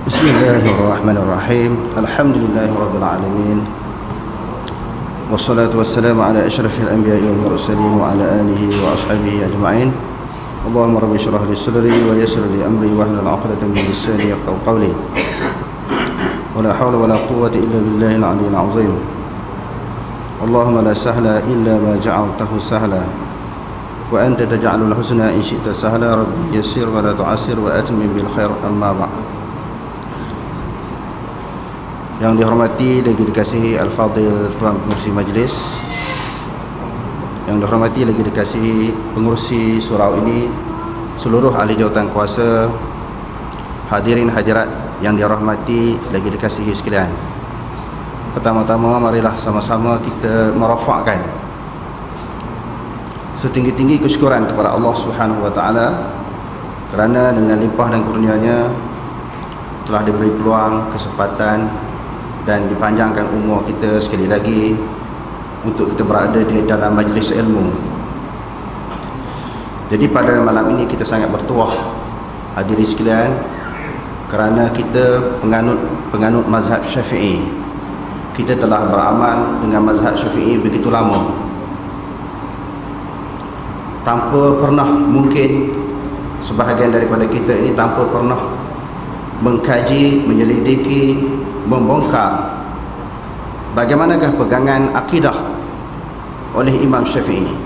Bismillahirrahmanirrahim. Alhamdulillahirabbil alamin. Wassalatu wassalamu ala asyrafil anbiya'i wal mursalin wa ala alihi wa ashabihi ajma'in. Allahumma rabbi shrah li sadri wa yassir li amri wahlul 'uqdatam min lisani yafqahu qawli. Wala hawla wala quwwata illa billahil 'aliyyil 'azim. Allahumma la sahla illa ma ja'altahu sahla. Wa anta taj'alul husna in syi'ta sahla. Rabbi yassir wa la tu'assir wa atmim bil khair. Amma ba'd. Yang dihormati lagi dikasihi Al-Fadhil Tuan Pengurusi Majlis, yang dihormati lagi dikasihi pengurusi surau ini, seluruh ahli jawatan kuasa, hadirin hadirat yang dirahmati lagi dikasihi sekalian. Pertama-tama marilah sama-sama kita merafakkan setinggi-tinggi kesyukuran kepada Allah Subhanahu wa taala kerana dengan limpah dan kurnia-Nya telah diberi peluang, kesempatan dan dipanjangkan umur kita sekali lagi untuk kita berada di dalam majlis ilmu. Jadi pada malam ini kita sangat bertuah hadirin sekalian kerana kita penganut mazhab Syafi'i. Kita telah beramal dengan mazhab Syafi'i begitu lama, tanpa pernah, mungkin sebahagian daripada kita ini tanpa pernah mengkaji, menyelidiki, membongkar bagaimanakah pegangan akidah oleh Imam Syafi'i.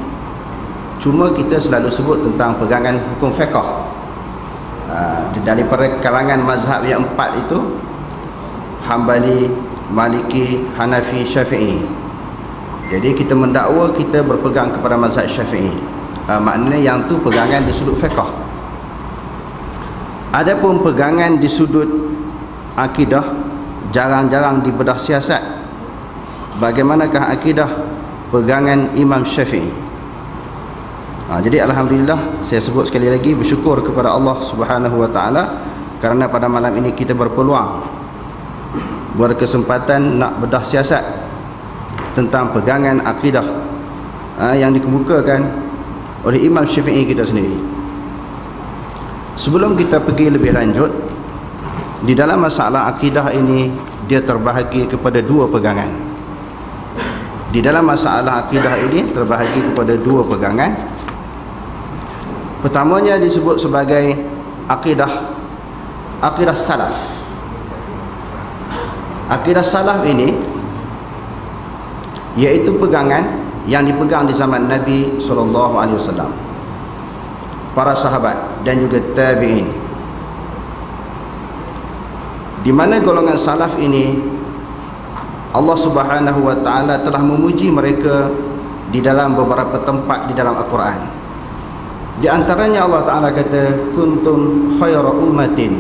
Cuma kita selalu sebut tentang pegangan hukum fiqh daripada kalangan mazhab yang empat itu, Hambali, Maliki, Hanafi, Syafi'i. Jadi kita mendakwa kita berpegang kepada mazhab Syafi'i, maknanya yang tu pegangan di sudut fiqh. Adapun pegangan di sudut akidah jarang-jarang di bedah siasat. Bagaimanakah akidah pegangan Imam Syafi'i? Jadi alhamdulillah, saya sebut sekali lagi bersyukur kepada Allah Subhanahu wa taala kerana pada malam ini kita berpeluang, berkesempatan nak bedah siasat tentang pegangan akidah yang dikemukakan oleh Imam Syafi'i kita sendiri. Sebelum kita pergi lebih lanjut, di dalam masalah akidah ini dia terbahagi kepada dua pegangan. Di dalam masalah akidah ini terbahagi kepada dua pegangan. Pertamanya disebut sebagai akidah salaf. Akidah salaf ini iaitu pegangan yang dipegang di zaman Nabi SAW, para sahabat dan juga tabi'in, di mana golongan salaf ini Allah Subhanahu wa taala telah memuji mereka di dalam beberapa tempat di dalam Al-Quran. Di antaranya Allah Taala kata, kuntum khaira ummatin,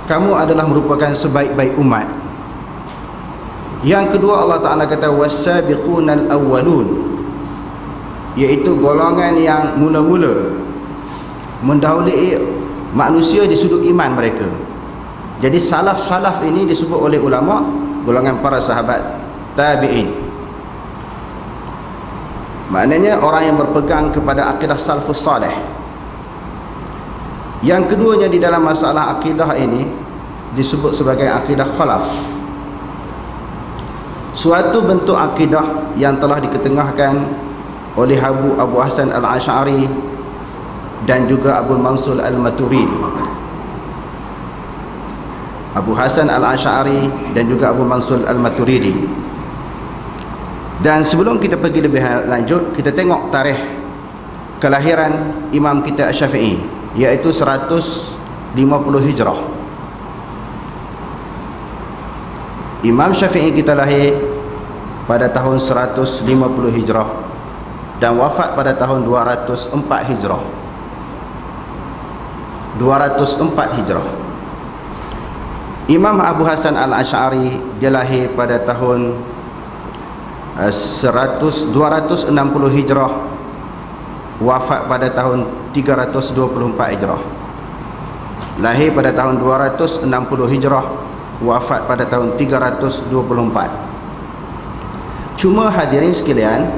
kamu adalah merupakan sebaik-baik umat. Yang kedua Allah Taala kata, was-sabiqunal awwalun, iaitu golongan yang mula-mula mendahului manusia di sudut iman mereka. Jadi salaf-salaf ini disebut oleh ulama golongan para sahabat tabi'in. Maknanya orang yang berpegang kepada akidah salafus salih. Yang keduanya di dalam masalah akidah ini disebut sebagai akidah khalaf, suatu bentuk akidah yang telah diketengahkan oleh Abu Hasan al-Asy'ari dan juga Abu Mansur al-Maturidi. Abu Hasan al-Asy'ari dan juga Abu Mansur al-Maturidi. Dan sebelum kita pergi lebih lanjut, kita tengok tarikh kelahiran Imam kita Syafi'i, iaitu 150 Hijrah. Imam Syafi'i kita lahir pada tahun 150 Hijrah dan wafat pada tahun 204 Hijrah. 204 Hijrah. Imam Abu Hasan al-Asy'ari dia lahir pada tahun 260 Hijrah, wafat pada tahun 324 Hijrah. Lahir pada tahun 260 Hijrah, wafat pada tahun 324. Cuma hadirin sekalian,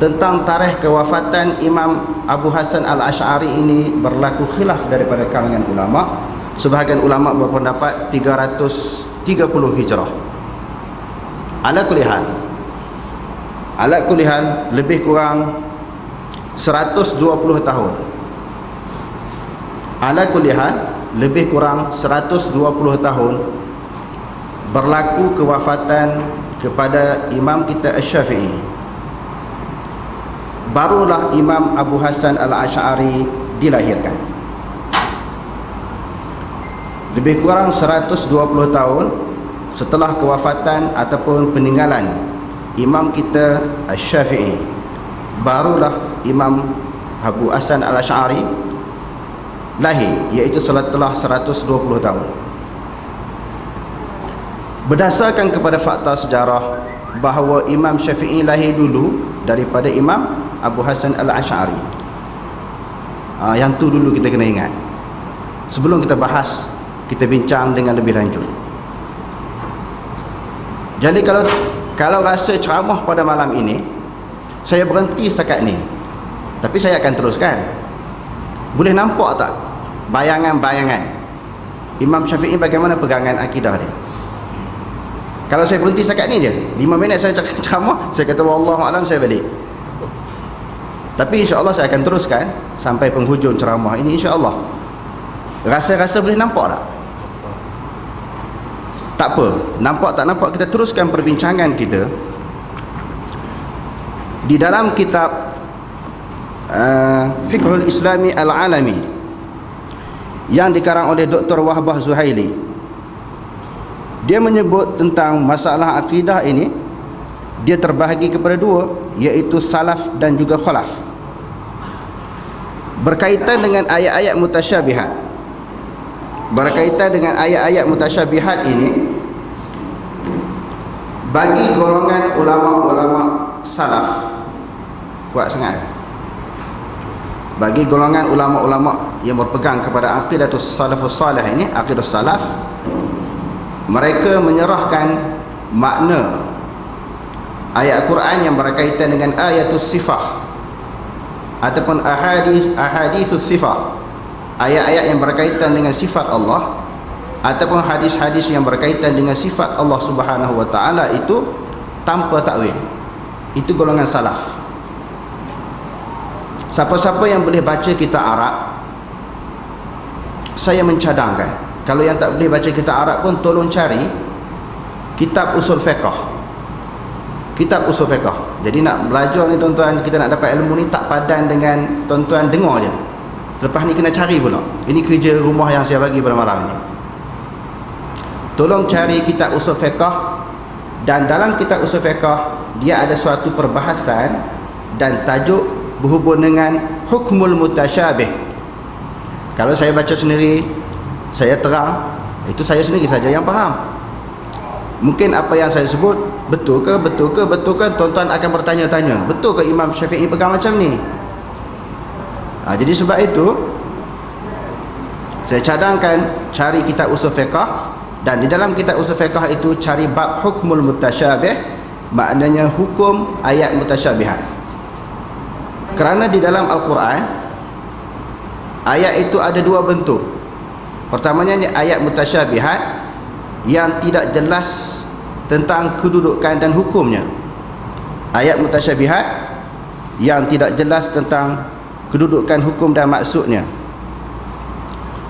tentang tarikh kewafatan Imam Abu Hasan al-Asy'ari ini berlaku khilaf daripada kalangan ulama. Sebahagian ulama berpendapat 330 hijrah. Ala kulihan lebih kurang 120 tahun. Ala kulihan lebih kurang 120 tahun berlaku kewafatan kepada imam kita Asy-Syafi'i. Barulah Imam Abu Hasan Al-Asy'ari dilahirkan. Lebih kurang 120 tahun setelah kewafatan ataupun peninggalan imam kita Asy-Syafi'i, barulah Imam Abu Hasan Al-Asy'ari lahir, iaitu setelah 120 tahun. Berdasarkan kepada fakta sejarah bahawa Imam Syafi'i lahir dulu daripada Imam Abu Hasan Al-Asy'ari. Yang tu dulu kita kena ingat. Sebelum kita bahas, kita bincang dengan lebih lanjut. Jadi kalau rasa ceramah pada malam ini saya berhenti setakat ni, tapi saya akan teruskan. Boleh nampak tak bayangan-bayangan Imam Syafi'i bagaimana pegangan akidah dia? Kalau saya berhenti setakat ni je, 5 minit saya ceramah, saya kata wallahu alam, saya balik. Tapi insya-Allah saya akan teruskan sampai penghujung ceramah ini, insya-Allah. Rasa-rasa boleh nampak tak? Tak apa, nampak tak nampak, kita teruskan perbincangan kita di dalam kitab Fiqhul Islami Al-Alami yang dikarang oleh Dr. Wahbah Zuhaili. Dia menyebut tentang masalah akidah ini, dia terbahagi kepada dua, iaitu salaf dan juga khalaf. Berkaitan dengan ayat-ayat mutasyabihat. Berkaitan dengan ayat-ayat mutasyabihat ini, bagi golongan ulama-ulama salaf, kuat sangat. Bagi golongan ulama-ulama yang berpegang kepada aqidatus salafus salih ini, aqidah salaf, mereka menyerahkan makna ayat Al-Quran yang berkaitan dengan ayatus sifah ataupun ahadithus sifah, ayat-ayat yang berkaitan dengan sifat Allah ataupun hadis-hadis yang berkaitan dengan sifat Allah Subhanahu wa taala, itu tanpa takwil. Itu golongan salaf. Siapa-siapa yang boleh baca kitab Arab, saya mencadangkan, kalau yang tak boleh baca kitab Arab pun tolong cari kitab usul fiqh. Kitab usul fiqh. Jadi nak belajar ni tuan-tuan, kita nak dapat ilmu ni tak padan dengan tuan-tuan dengar je. Selepas ni kena cari pula. Ini kerja rumah yang saya bagi pada malam ni. Tolong cari kitab usul fiqh, dan dalam kitab usul fiqh dia ada suatu perbahasan dan tajuk berhubung dengan hukmul mutasyabih. Kalau saya baca sendiri, saya terang, itu saya sendiri saja yang faham. Mungkin apa yang saya sebut betul ke, tuan-tuan akan bertanya-tanya, betul ke Imam Syafi'i pegang macam ni? Jadi sebab itu saya cadangkan cari kitab usul fiqh, dan di dalam kitab usul fiqh itu cari bab hukmul mutasyabih, maknanya hukum ayat mutasyabihat. Kerana di dalam Al-Quran ayat itu ada dua bentuk. Pertamanya ni ayat mutasyabihat yang tidak jelas tentang kedudukan dan hukumnya. Ayat mutasyabihat yang tidak jelas tentang kedudukan hukum dan maksudnya.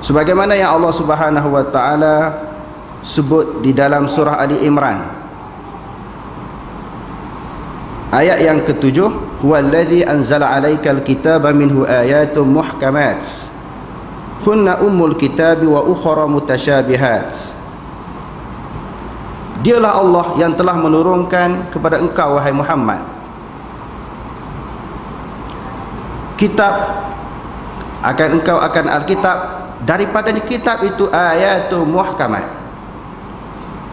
Sebagaimana yang Allah Subhanahu wa taala sebut di dalam surah Ali Imran, ayat yang ke-7, huwallazi anzala 'alaikal kitaba minhu ayatun muhkamat hunna ummul kitabi wa ukhra mutasyabihat. Dialah Allah yang telah menurunkan kepada engkau wahai Muhammad kitab, engkau akan Alkitab, daripada di kitab itu ayatun muhkamat.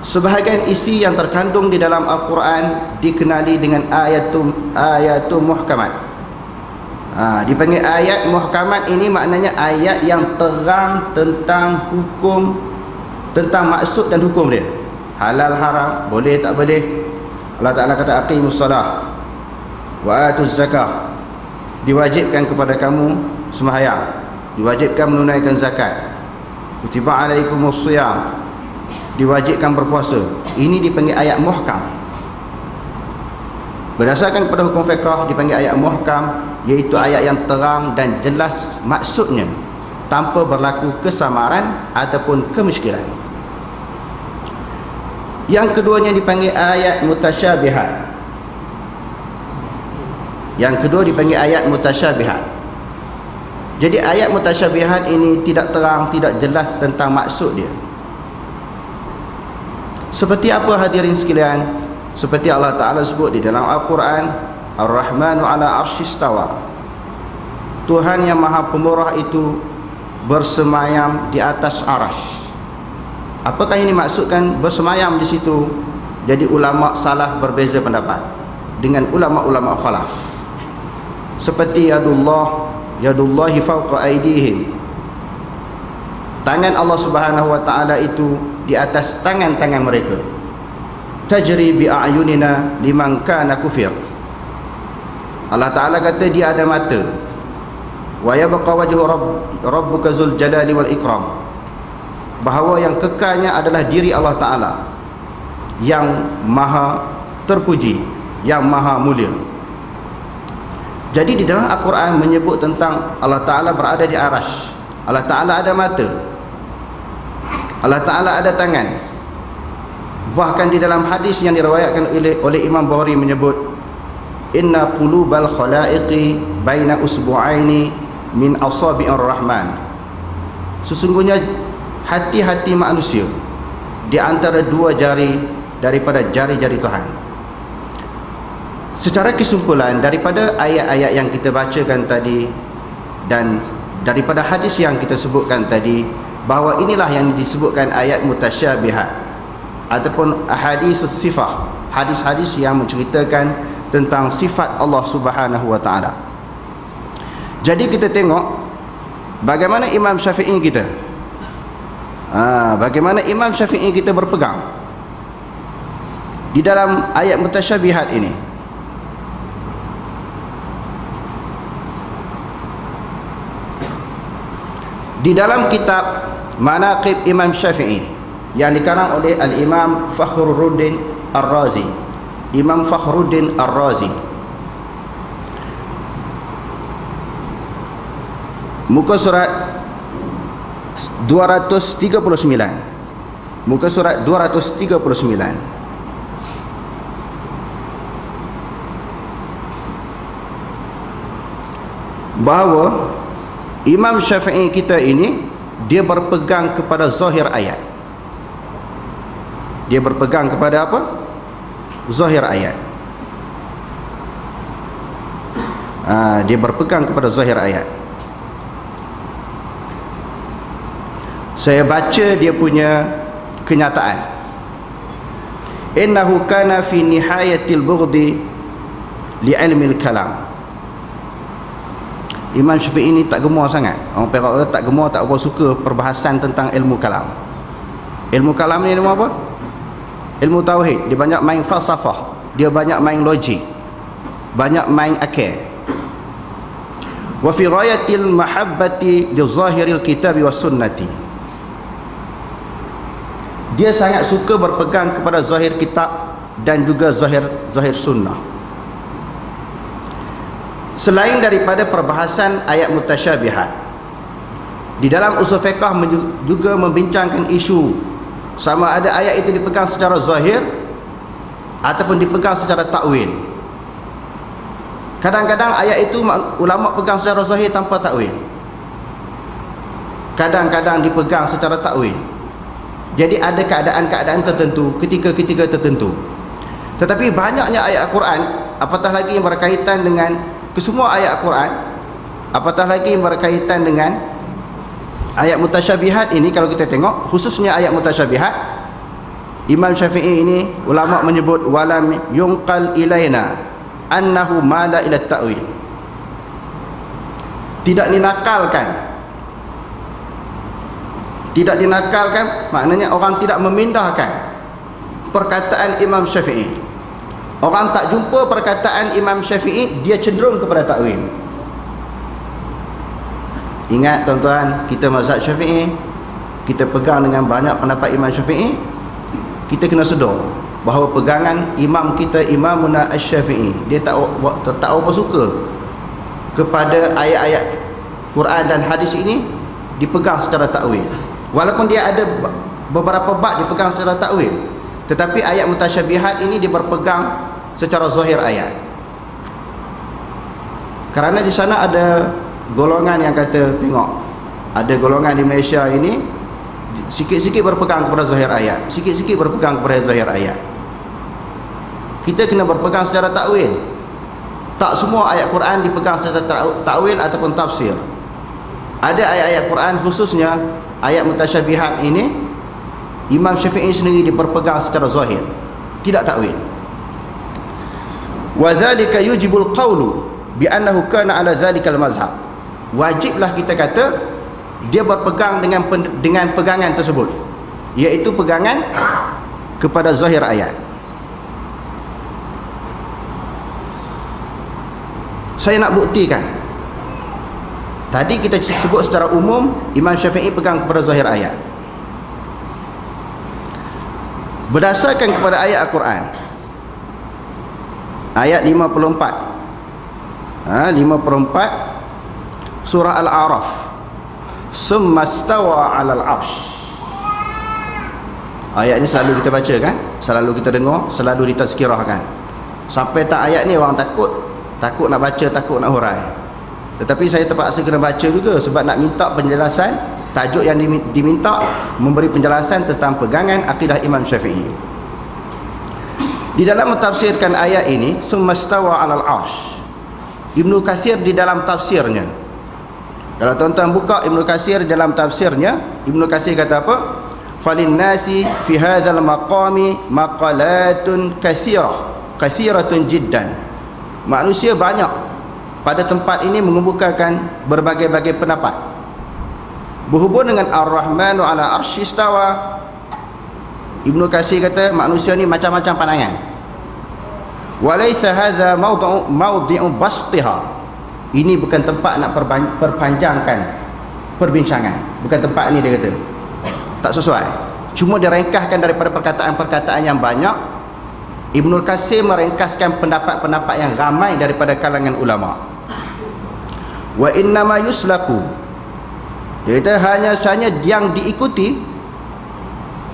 Sebahagian isi yang terkandung di dalam Al-Quran dikenali dengan ayatun muhkamat. Dipanggil ayat muhkamat ini, maknanya ayat yang terang tentang hukum, tentang maksud dan hukum dia, halal haram, boleh tak boleh. Allah Ta'ala kata aqimus salah wa atuz zakah, diwajibkan kepada kamu sembahyang, diwajibkan menunaikan zakat. Kutiba alaikumus shiyam, diwajibkan berpuasa. Ini dipanggil ayat muhkam. Berdasarkan kepada hukum fiqh dipanggil ayat muhkam, iaitu ayat yang terang dan jelas maksudnya, tanpa berlaku kesamaran ataupun kemiskinan. Yang keduanya dipanggil ayat mutasyabihat. Yang kedua dipanggil ayat mutasyabihat. Jadi ayat mutasyabihat ini tidak terang, tidak jelas tentang maksud dia. Seperti apa hadirin sekalian? Seperti Allah Ta'ala sebut di dalam Al-Quran, Ar-Rahmanu ala arsyistawa. Tuhan yang maha pemurah itu bersemayam di atas arash. Apakah ini maksudkan bersemayam di situ? Jadi ulama salaf berbeza pendapat dengan ulama-ulama khalaf. Seperti yadullahi fawqa aydihim. Tangan Allah Subhanahu wa taala itu di atas tangan-tangan mereka. Tajri bi a'yunina liman kana kufir. Allah Taala kata dia ada mata. Wa yabqa wajhu rabbuka zul jalali wal ikram. Bahawa yang kekalnya adalah diri Allah Taala yang maha terpuji, yang maha mulia. Jadi di dalam Al-Quran menyebut tentang Allah Taala berada di arash. Allah Taala ada mata. Allah Taala ada tangan. Bahkan di dalam hadis yang diriwayatkan oleh Imam Bukhari menyebut, inna qulubal khalaiqi baina usbu'aini min asabi'ir rahman. Sesungguhnya hati-hati manusia di antara dua jari daripada jari-jari Tuhan. Secara kesimpulan daripada ayat-ayat yang kita bacakan tadi dan daripada hadis yang kita sebutkan tadi, bahawa inilah yang disebutkan ayat mutasyabihat ataupun ahaditsus sifah, hadis-hadis yang menceritakan tentang sifat Allah Subhanahu wa taala. Jadi kita tengok bagaimana Imam Syafi'i kita. Bagaimana Imam Syafi'i kita berpegang di dalam ayat mutasyabihat ini. Di dalam kitab Manaqib Imam Syafi'i yang dikarang oleh Al-Imam Fakhruddin Ar-Razi, Imam Fakhruddin Ar-Razi, muka surat 239, muka surat 239. Bahawa Imam Syafi'i kita ini dia berpegang kepada zahir ayat. Dia berpegang kepada apa? Zahir ayat. Dia berpegang kepada zahir ayat. Saya baca dia punya kenyataan. Innahu kana fi nihayatil bughdi li ilmil kalam. Imam Syafi'i ini tak gemar sangat. Orang Perak tak gemar, tak apa suka perbahasan tentang ilmu kalam. Ilmu kalam ni ilmu apa? Ilmu tauhid. Dia banyak main falsafah, dia banyak main logik, banyak main akal. Wa fi ghayatil mahabbati li zahiril kitab was sunnati. Dia sangat suka berpegang kepada zahir kitab dan juga zahir sunnah. Selain daripada perbahasan ayat mutasyabihat, di dalam usul fiqh juga membincangkan isu sama ada ayat itu dipegang secara zahir ataupun dipegang secara takwil. Kadang-kadang ayat itu ulama pegang secara zahir tanpa takwil, kadang-kadang dipegang secara takwil. Jadi ada keadaan-keadaan tertentu, ketika-ketika tertentu. Tetapi banyaknya ayat Al-Quran, apatah lagi yang berkaitan dengan kesemua ayat Al-Quran, apatah lagi yang berkaitan dengan ayat mutasyabihat ini. Kalau kita tengok khususnya ayat mutasyabihat, Imam Syafi'i ini ulama menyebut walam yunqal ilaina annahu mala ila ta'wil. Tidak dinakalkan maknanya orang tidak memindahkan perkataan Imam Syafi'i. Orang tak jumpa perkataan Imam Syafi'i dia cenderung kepada takwil. Ingat tuan-tuan, kita mazhab Syafi'i, kita pegang dengan banyak pendapat Imam Syafi'i, kita kena sedar bahawa pegangan imam kita, Imamuna Asy-Syafi'i, dia tak apa suka kepada ayat-ayat Quran dan hadis ini dipegang secara takwil. Walaupun dia ada beberapa bab dipegang secara takwil, tetapi ayat mutasyabihat ini dia berpegang secara zahir ayat. Kerana di sana ada golongan yang kata, tengok, ada golongan di Malaysia ini sikit-sikit berpegang kepada zahir ayat, sikit-sikit berpegang kepada zahir ayat. Kita kena berpegang secara takwil. Tak semua ayat Quran dipegang secara takwil ataupun tafsir. Ada ayat-ayat Quran, khususnya ayat mutasyabihat ini, Imam Syafi'i sendiri diperpegang secara zahir, tidak takwil. Wa dzalika yujibul qawlu bi annahu kana ala dzalikal mazhab. Wajiblah kita kata dia berpegang dengan pegangan tersebut, iaitu pegangan kepada zahir ayat. Saya nak buktikan. Tadi kita sebut secara umum Imam Syafi'i pegang kepada zahir ayat. Berdasarkan kepada ayat Al-Quran, ayat 54, 54 surah Al-A'raf, summa stawa 'alal 'arsy. Ayat ni selalu kita baca kan, selalu kita dengar, selalu ditazkirahkan. Sampai tak ayat ni orang takut nak baca, takut nak hurai. Tetapi saya terpaksa kena baca juga sebab nak minta penjelasan. Tajuk yang diminta memberi penjelasan tentang pegangan akidah Imam Syafi'i. Di dalam mentafsirkan ayat ini, summa stawa 'alal 'arsy, Ibnu Katsir di dalam tafsirnya, kalau tuan-tuan buka Ibnu Katsir dalam tafsirnya, Ibnu Katsir kata apa? Falin nasi fi hadzal maqami maqalatun kathiratun jiddan. Manusia banyak pada tempat ini mengemukakan berbagai-bagai pendapat berhubung dengan Ar-Rahmanu 'ala 'arsy istawa. Ibnu Katsir kata manusia ni macam-macam pandangan. Walaysa hadza mawdi'u bastiha. Ini bukan tempat nak perpanjangkan perbincangan. Bukan tempat ni, dia kata. Tak sesuai. Cuma dia ringkaskan daripada perkataan-perkataan yang banyak. Ibnu Katsir meringkaskan pendapat-pendapat yang ramai daripada kalangan ulama. Wa innama yuslaku, dia kata hanya sahaja yang diikuti,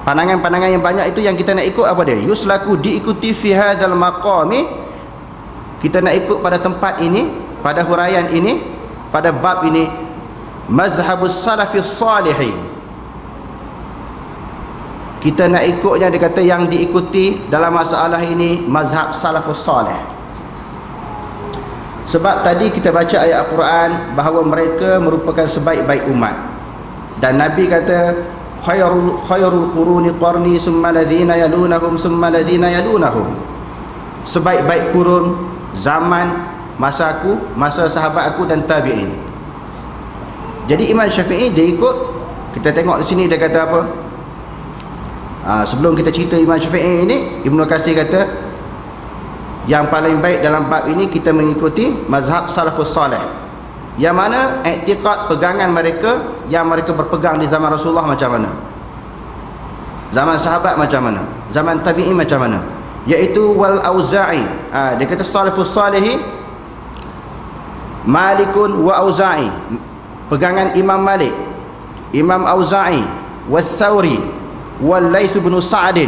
pandangan-pandangan yang banyak itu yang kita nak ikut apa dia? Yuslaku, diikuti fi hadzal maqami, kita nak ikut pada tempat ini, pada huraian ini, pada bab ini, mazhabus salafis salihin. Kita nak ikutnya, dia kata yang diikuti dalam masalah ini mazhab salafus salih. Sebab tadi kita baca ayat Al-Quran bahawa mereka merupakan sebaik-baik umat. Dan Nabi kata khairul quruni qarni summa ladzina yalunahum summa ladzina yalunahum. Sebaik-baik kurun zaman masa aku, masa sahabat aku dan tabi'in. Jadi Imam Syafi'i dia ikut. Kita tengok di sini dia kata apa? Sebelum kita cerita Imam Syafi'i ini, Ibnu Katsir kata yang paling baik dalam bab ini kita mengikuti mazhab salafus salih, yang mana i'tiqad pegangan mereka yang mereka berpegang di zaman Rasulullah macam mana, zaman sahabat macam mana, zaman tabi'in macam mana, iaitu wal Auza'i. Dia kata salafus salih Malikun wa Auza'i, pegangan Imam Malik, Imam Auza'i, wal Thawri, wal Laits bin Sa'd,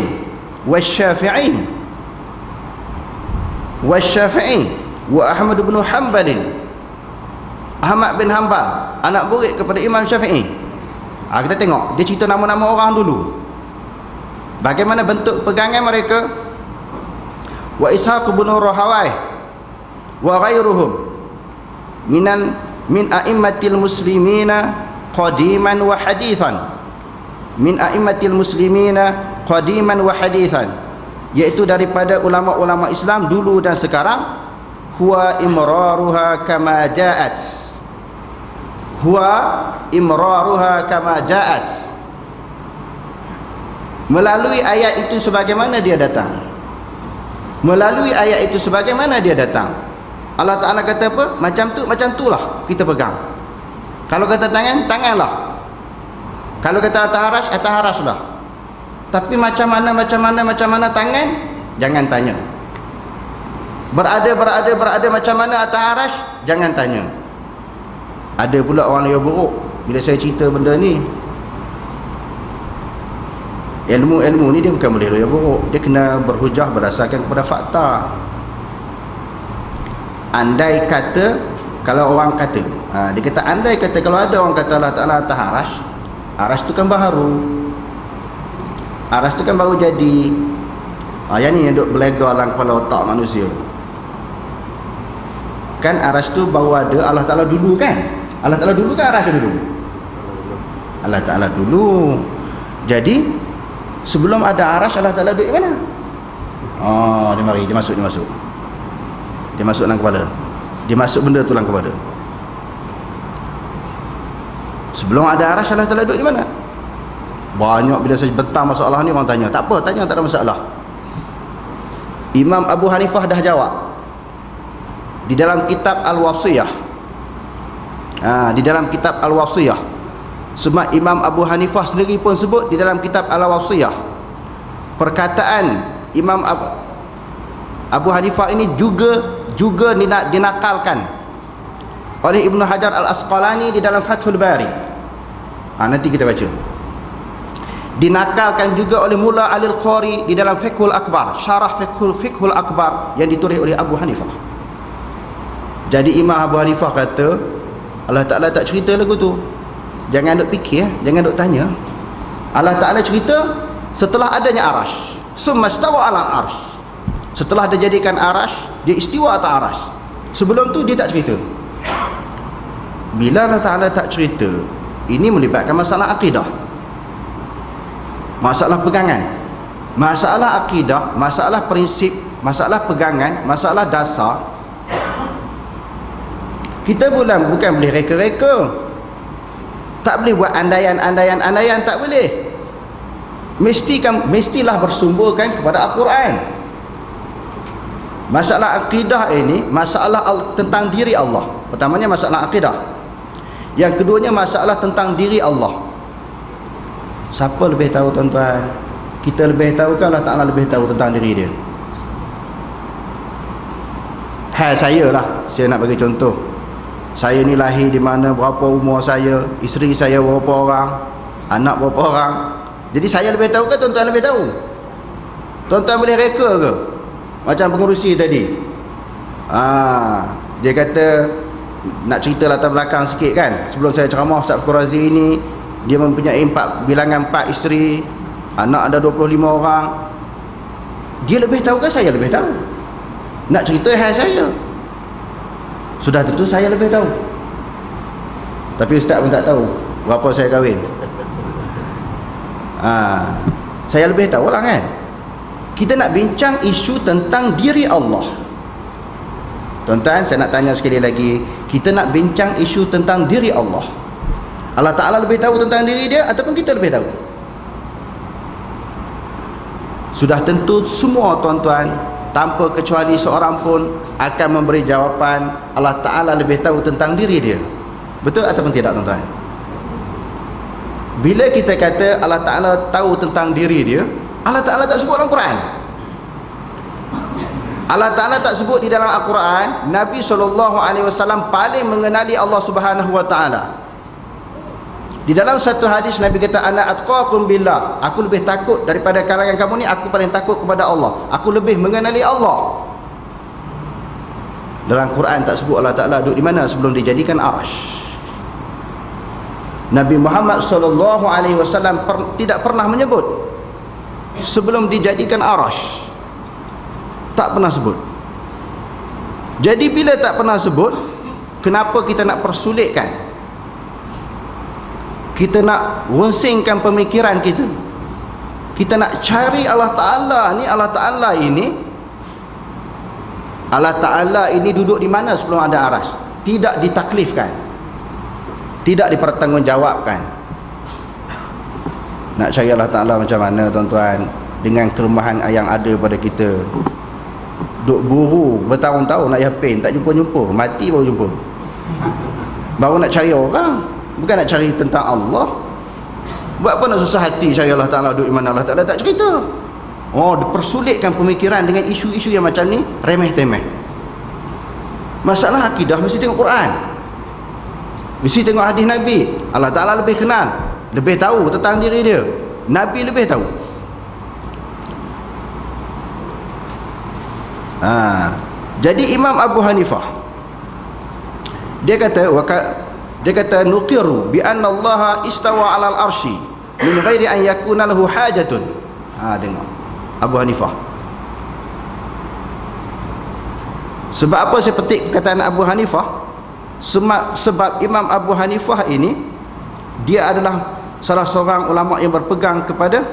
wal Syafi'i, wa Ahmad bin Hanbal. Ahmad bin Hanbal, anak burik kepada Imam Syafi'i. Kita tengok dia cerita nama-nama orang dulu, bagaimana bentuk pegangan mereka. Wa Ishaq bin Rahawayh wa ghairuhum min a'immatil muslimina qadiman wa hadithan, min a'immatil muslimina qadiman wa hadithan, iaitu daripada ulama-ulama Islam dulu dan sekarang. Huwa imraruha kama ja'at, huwa imraruha kama ja'at, melalui ayat itu sebagaimana dia datang, melalui ayat itu sebagaimana dia datang. Allah Ta'ala kata apa? Macam tu, macam tu lah kita pegang. Kalau kata tangan, tanganlah. Kalau kata atas aras lah. Tapi macam mana tangan, jangan tanya. Berada macam mana atas aras, jangan tanya. Ada pula orang yang buruk bila saya cerita benda ni. Ilmu ni dia bukan boleh yang buruk, dia kena berhujah berdasarkan kepada fakta. Andai kata, kalau orang kata, dia kata andai kata kalau ada orang kata Allah Ta'ala atas aras tu kan baru. Aras tu kan baru jadi. Yang ni yang duk berlegar dalam kepala otak manusia. Kan aras tu baru ada Allah Ta'ala dulu kan? Allah Ta'ala dulu kan aras dulu? Allah Ta'ala dulu. Jadi sebelum ada aras, Allah Ta'ala duduk di mana? Dia mari, dia masuk. Dia masuk dalam kepala. Dia masuk benda tu dalam kepala. Sebelum ada aras, Allah Ta'ala duduk di mana? Banyak bila saya bentang masalah ni orang tanya. Tak apa, tanya, tak ada masalah. Imam Abu Hanifah dah jawab di dalam kitab Al-Wasiyah. Di dalam kitab Al-Wasiyah. Sebab Imam Abu Hanifah sendiri pun sebut di dalam kitab Al-Wasiyah, perkataan Imam Abu Hanifah ini juga dinakalkan oleh Ibnu Hajar Al-Asqalani di dalam Fathul Bari. Nanti kita baca. Dinakalkan juga oleh Mula Al-Qari di dalam Fiqhul Akbar, syarah Fiqhul Akbar yang ditulis oleh Abu Hanifah. Jadi Imam Abu Hanifah kata Allah Ta'ala tak cerita lagu tu. Jangan duk fikir, jangan duk tanya. Allah Ta'ala cerita setelah adanya arash. Summa stawa ala arash. Setelah dia jadikan arash, dia istiwa atas arash. Sebelum tu dia tak cerita. Bila Allah Ta'ala tak cerita, ini melibatkan masalah akidah, masalah pegangan, masalah akidah, masalah prinsip, masalah pegangan, masalah dasar. Kita bukan boleh reka-reka, tak boleh buat andaian, tak boleh. Mestilah bersumberkan kepada Al-Quran. Masalah akidah ini masalah tentang diri Allah. Pertamanya masalah akidah, yang keduanya masalah tentang diri Allah. Siapa lebih tahu tuan-tuan? Kita lebih tahu ke Allah Ta'ala lebih tahu tentang diri dia? Saya lah, saya nak bagi contoh. Saya ni lahir di mana, berapa umur saya, isteri saya berapa orang, anak berapa orang. Jadi saya lebih tahu ke tuan-tuan lebih tahu? Tuan-tuan boleh reka ke? Macam pengurusi tadi, dia kata nak cerita latar belakang sikit kan. Sebelum saya ceramah, Ustaz Fakhr Razi ini, dia mempunyai bilangan 4 isteri, anak ada 25 orang. Dia lebih tahu ke saya lebih tahu? Nak cerita hal saya, sudah tentu saya lebih tahu. Tapi Ustaz pun tak tahu berapa saya kahwin. Saya lebih tahu lah kan. Kita nak bincang isu tentang diri Allah. Tuan-tuan, saya nak tanya sekali lagi, kita nak bincang isu tentang diri Allah. Allah Ta'ala lebih tahu tentang diri dia ataupun kita lebih tahu? Sudah tentu semua tuan-tuan, tanpa kecuali seorang pun akan memberi jawapan Allah Ta'ala lebih tahu tentang diri dia. Betul ataupun tidak tuan-tuan? Bila kita kata Allah Ta'ala tahu tentang diri dia, Allah Ta'ala tak sebut dalam Quran. Allah Ta'ala tak sebut di dalam Al-Quran. Nabi SAW paling mengenali Allah Subhanahu Wa Ta'ala. Di dalam satu hadis Nabi kata, ana atqakum billah, aku lebih takut daripada kalangan kamu ni, aku paling takut kepada Allah, aku lebih mengenali Allah. Dalam Quran tak sebut Allah Ta'ala duduk di mana sebelum dijadikan arash. Nabi Muhammad SAW tidak pernah menyebut sebelum dijadikan arash. Tak pernah sebut. Jadi bila tak pernah sebut, kenapa kita nak persulitkan? Kita nak rungsingkan pemikiran kita. Kita nak cari Allah Ta'ala ni, Allah Ta'ala ini duduk di mana sebelum ada arash. Tidak ditaklifkan, tidak dipertanggungjawabkan. Nak cari Allah Ta'ala macam mana tuan-tuan? Dengan kelemahan yang ada pada kita. Duk buru bertahun-tahun nak yapin, tak jumpa-jumpa, mati baru jumpa. Baru nak cari orang, bukan nak cari tentang Allah. Buat apa nak susah hati saya Allah Ta'ala duduk iman Allah Ta'ala, tak cerita. Dipersulitkan pemikiran dengan isu-isu yang macam ni, remeh-temeh. Masalah akidah mesti tengok Quran, mesti tengok hadis Nabi. Allah Ta'ala lebih kenal, lebih tahu tentang diri dia. Nabi lebih tahu. Jadi Imam Abu Hanifah dia kata nuqiru bi anna Allah istawa 'alal arsy min ghairi an yakuna lahu hajatun. Tengok Abu Hanifah. Sebab apa saya petik perkataan Abu Hanifah? Sebab Imam Abu Hanifah ini dia adalah salah seorang ulama yang berpegang kepada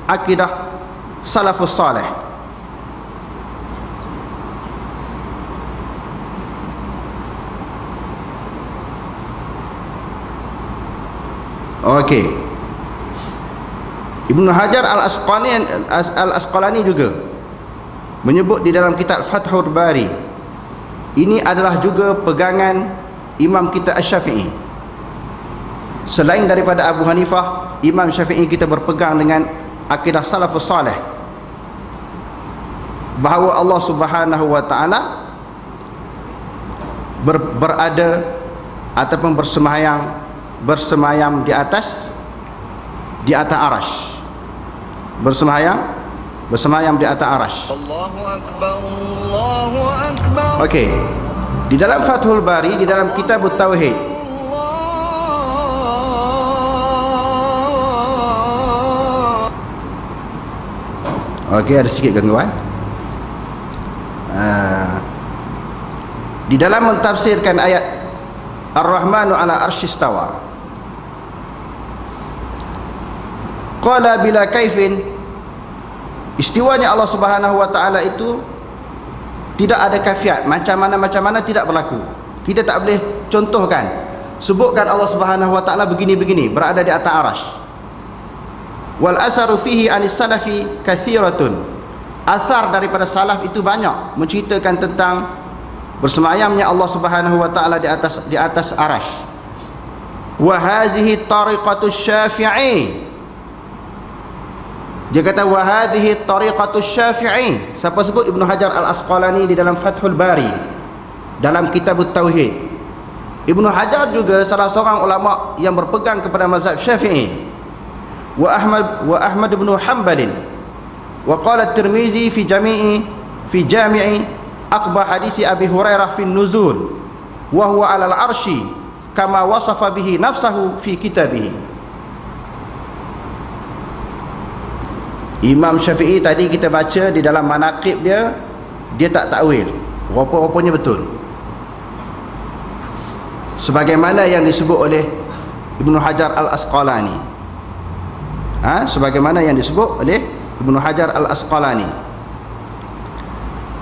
akidah salafus salih. Okey. Ibnu Hajar Al-Asqalani juga menyebut di dalam kitab Fathul Bari, ini adalah juga pegangan Imam kita Asy-Syafi'i. Selain daripada Abu Hanifah, Imam Syafi'i kita berpegang dengan akidah salafus salih, bahawa Allah Subhanahu wa taala berada ataupun bersemayam di atas arasy. Bersemayam di atas arasy. Allahu Akbar, Allahu Akbar. Okey. Di dalam Fathul Bari, di dalam kitab Tauhid, okey, ada sikit gangguan. Di dalam mentafsirkan ayat Ar-Rahmanu 'ala arsy istawa, qala bila kaifin, istiwanya Allah Subhanahu wa taala itu tidak ada kafiat, macam mana tidak berlaku. Kita tak boleh contohkan, sebutkan Allah Subhanahu wa taala begini-begini berada di atas arasy. Wal asaru fihi anis salafi kathiratun, asar daripada salaf itu banyak menceritakan tentang bersemayamnya Allah Subhanahu wa taala di atas arasy. Wa hazihi tariqatus Syafi'i, dia kata wa hadhihi tariqatus Syafi'i. Siapa sebut? Ibnu Hajar Al-Asqalani di dalam Fathul Bari, dalam kitab Tauhid. Ibnu Hajar juga salah seorang ulama yang berpegang kepada mazhab Syafi'i. Wa Ahmad bin Hanbal. Wa qala At-Tirmizi fi jami'i aqba hadits Abi Hurairah fi nuzul wa huwa 'ala al-'arsy kama wasafa bihi nafsahu fi kitabihi. Imam Syafi'i tadi kita baca di dalam manaqib dia tak takwil, rupa-rupanya betul sebagaimana yang disebut oleh Ibnu Hajar Al-Asqalani. Sebagaimana yang disebut oleh Ibnu Hajar Al-Asqalani.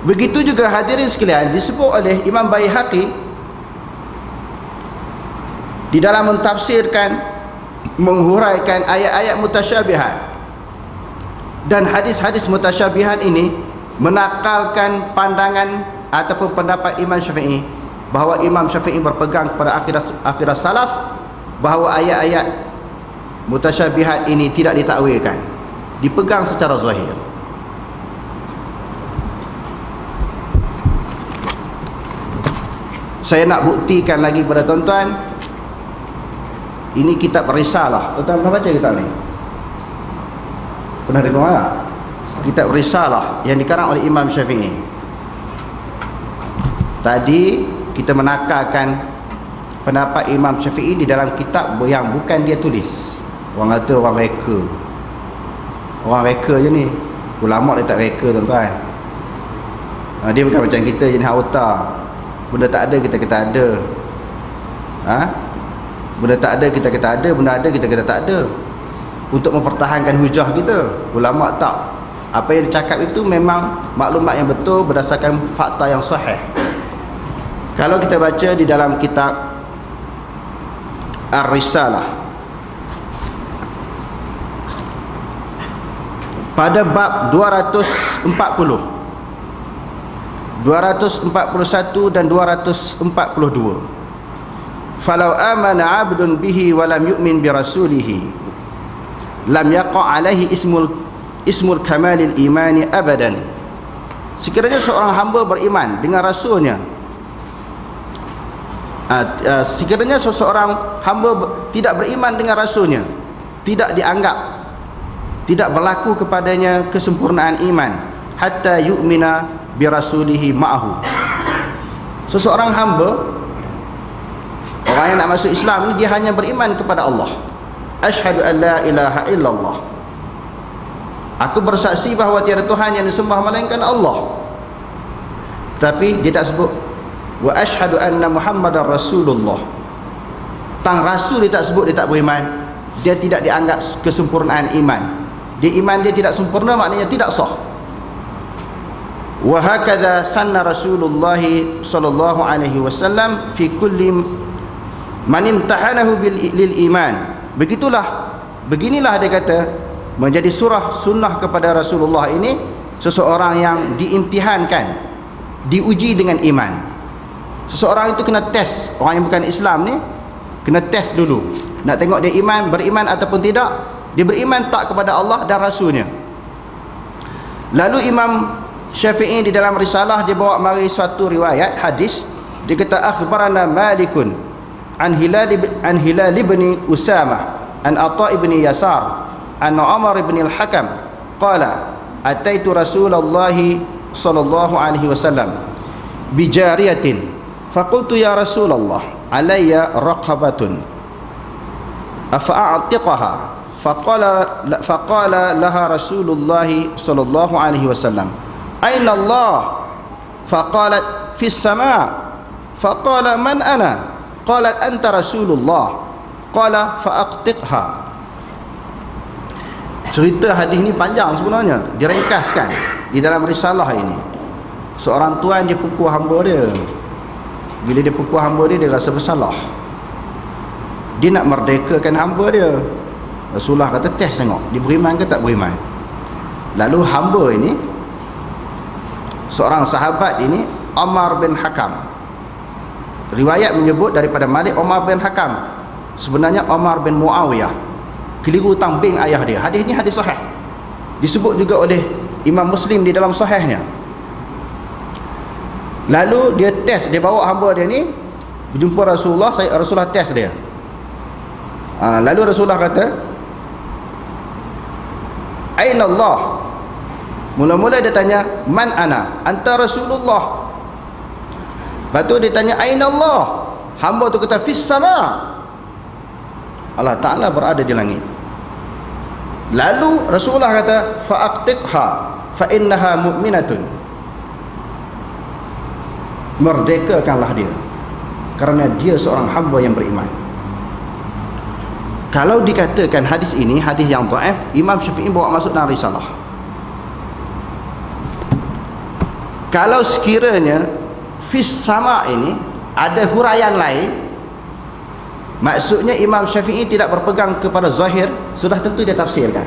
Begitu juga hadirin sekalian disebut oleh Imam Baihaqi di dalam mentafsirkan, menghuraikan ayat-ayat mutasyabihat dan hadis-hadis mutasyabihat ini, menakalkan pandangan ataupun pendapat Imam Syafi'i, bahawa Imam Syafi'i berpegang kepada akidah salaf, bahawa ayat-ayat mutasyabihat ini tidak ditakwilkan, dipegang secara zahir. Saya nak buktikan lagi kepada tuan-tuan, ini kitab Risalah. Tuan-tuan pernah baca kitab ni? Pernah dengar tak? Kitab Risalah yang dikarang oleh Imam Syafi'i. Tadi kita menakalkan pendapat Imam Syafi'i di dalam kitab yang bukan dia tulis. Orang kata orang reka. Orang reka je ni. Ulama dia tak reka, tuan-tuan. Dia bukan macam kita jenis auta. Benda tak ada kita kata ada. Benda tak ada kita kata ada, benda ada kita kata tak ada, untuk mempertahankan hujah kita. Ulama tak. Apa yang dicakap itu memang maklumat yang betul berdasarkan fakta yang sahih. Kalau kita baca di dalam kitab Ar-Risalah, pada bab 241 dan 242, falau amana 'abdun bihi wa lam yu'min bi rasulihi lam yaqa' alaihi ismul kamalil imani abadan. Sekiranya seorang hamba beriman dengan rasulnya, sekiranya seseorang hamba tidak beriman dengan rasulnya, tidak dianggap, tidak berlaku kepadanya kesempurnaan iman, hatta yu'mina bi rasulihi ma'ahu. Seseorang hamba, orang yang nak masuk Islam ni, dia hanya beriman kepada Allah. Asyhadu an la ilaha illallah, aku bersaksi bahawa tiada Tuhan yang disembah melainkan Allah. Tapi dia tak sebut wa asyhadu anna Muhammadar Rasulullah. Tang rasul dia tak sebut, dia tak beriman. Dia tidak dianggap kesempurnaan iman. Dia iman dia tidak sempurna, maknanya tidak sah. Wa hakadha sanna Rasulullah sallallahu alaihi wasallam fi kulli man imtahanahu lil iman. Beginilah dia kata, menjadi sunnah kepada Rasulullah ini, seseorang yang diimtihankan, diuji dengan iman. Seseorang itu kena tes. Orang yang bukan Islam ni kena tes dulu, nak tengok dia beriman ataupun tidak. Dia beriman tak kepada Allah dan Rasulnya. Lalu Imam Syafi'i di dalam risalah dia bawa mari suatu riwayat hadis. Dia kata akhbarana Malikun an Hilal ibn Usamah an Atha ibn Yasar an Umar ibn al-Hakam qala ataitu Rasulullah sallallahu alaihi wasallam bi jariyatin faqultu ya Rasulullah alayya raqabatun afa'atiqaha faqala laha Rasulullah sallallahu alaihi wasallam aina Allah faqalat fis sama' faqala man ana qalat anta Rasulullah qala fa'aqtiqha. Cerita hadis ni panjang sebenarnya, diringkaskan di dalam risalah ini. Seorang tuan dia pukul hamba dia. Bila dia pukul hamba dia, dia rasa bersalah. Dia nak merdekakan hamba dia. Rasulullah kata test tengok dia beriman ke tak beriman. Lalu hamba ini, seorang sahabat ini, Umar bin Hakam, riwayat menyebut daripada Malik Umar bin Hakam, sebenarnya Umar bin Muawiyah, keliru tambing ayah dia. Hadis ni hadis sahih, disebut juga oleh Imam Muslim di dalam sahihnya. Lalu dia test, dia bawa hamba dia ni berjumpa Rasulullah. Rasulullah test dia. Lalu Rasulullah kata aina Allah. Mula-mula dia tanya man ana, anta Rasulullah. Lepas tu dia tanya aina Allah. Hamba tu kata fis sama', Allah Ta'ala berada di langit. Lalu Rasulullah kata fa'aqtiqha fa innaha mu'minatun, merdekakanlah dia kerana dia seorang hamba yang beriman. Kalau dikatakan hadis ini hadis yang dhaif, Imam Syafi'i bawa masuk dalam risalah. Kalau sekiranya fis sama' ini ada huraian lain, maksudnya Imam Syafi'i tidak berpegang kepada zahir, sudah tentu dia tafsirkan.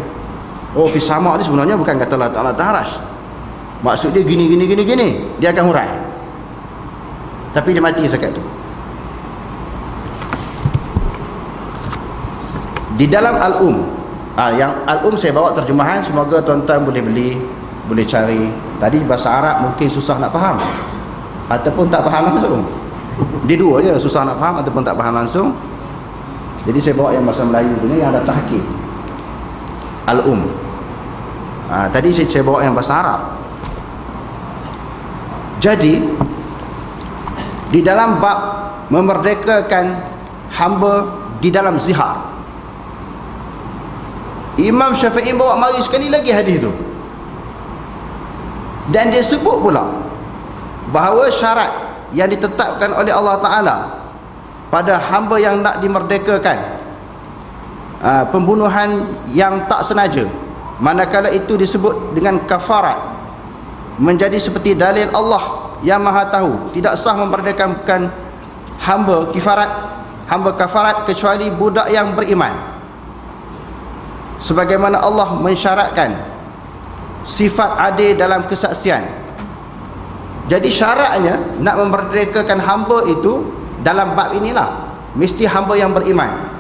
Oh, fis sama' ni sebenarnya bukan kata Allah Ta'ala ta'arash, maksud dia gini, dia akan hurai. Tapi dia mati sekat tu. Di dalam yang Al-Um saya bawa terjemahan, semoga tuan-tuan boleh beli, boleh cari. Tadi bahasa Arab mungkin susah nak faham ataupun tak faham langsung. Dia dua je, susah nak faham ataupun tak faham langsung. Jadi saya bawa yang bahasa Melayu punya yang ada tahqiq Al-Um. Tadi saya bawa yang bahasa Arab. Jadi di dalam bab memerdekakan hamba di dalam zihar, Imam Syafi'i bawa mari sekali lagi hadis tu. Dan dia sebut pula bahawa syarat yang ditetapkan oleh Allah Ta'ala pada hamba yang nak dimerdekakan, pembunuhan yang tak sengaja, manakala itu disebut dengan kafarat, menjadi seperti dalil Allah yang maha tahu, tidak sah memerdekakan hamba kafarat kecuali budak yang beriman, sebagaimana Allah mensyaratkan sifat adil dalam kesaksian. Jadi syaratnya nak memerdekakan hamba itu dalam bab inilah mesti hamba yang beriman.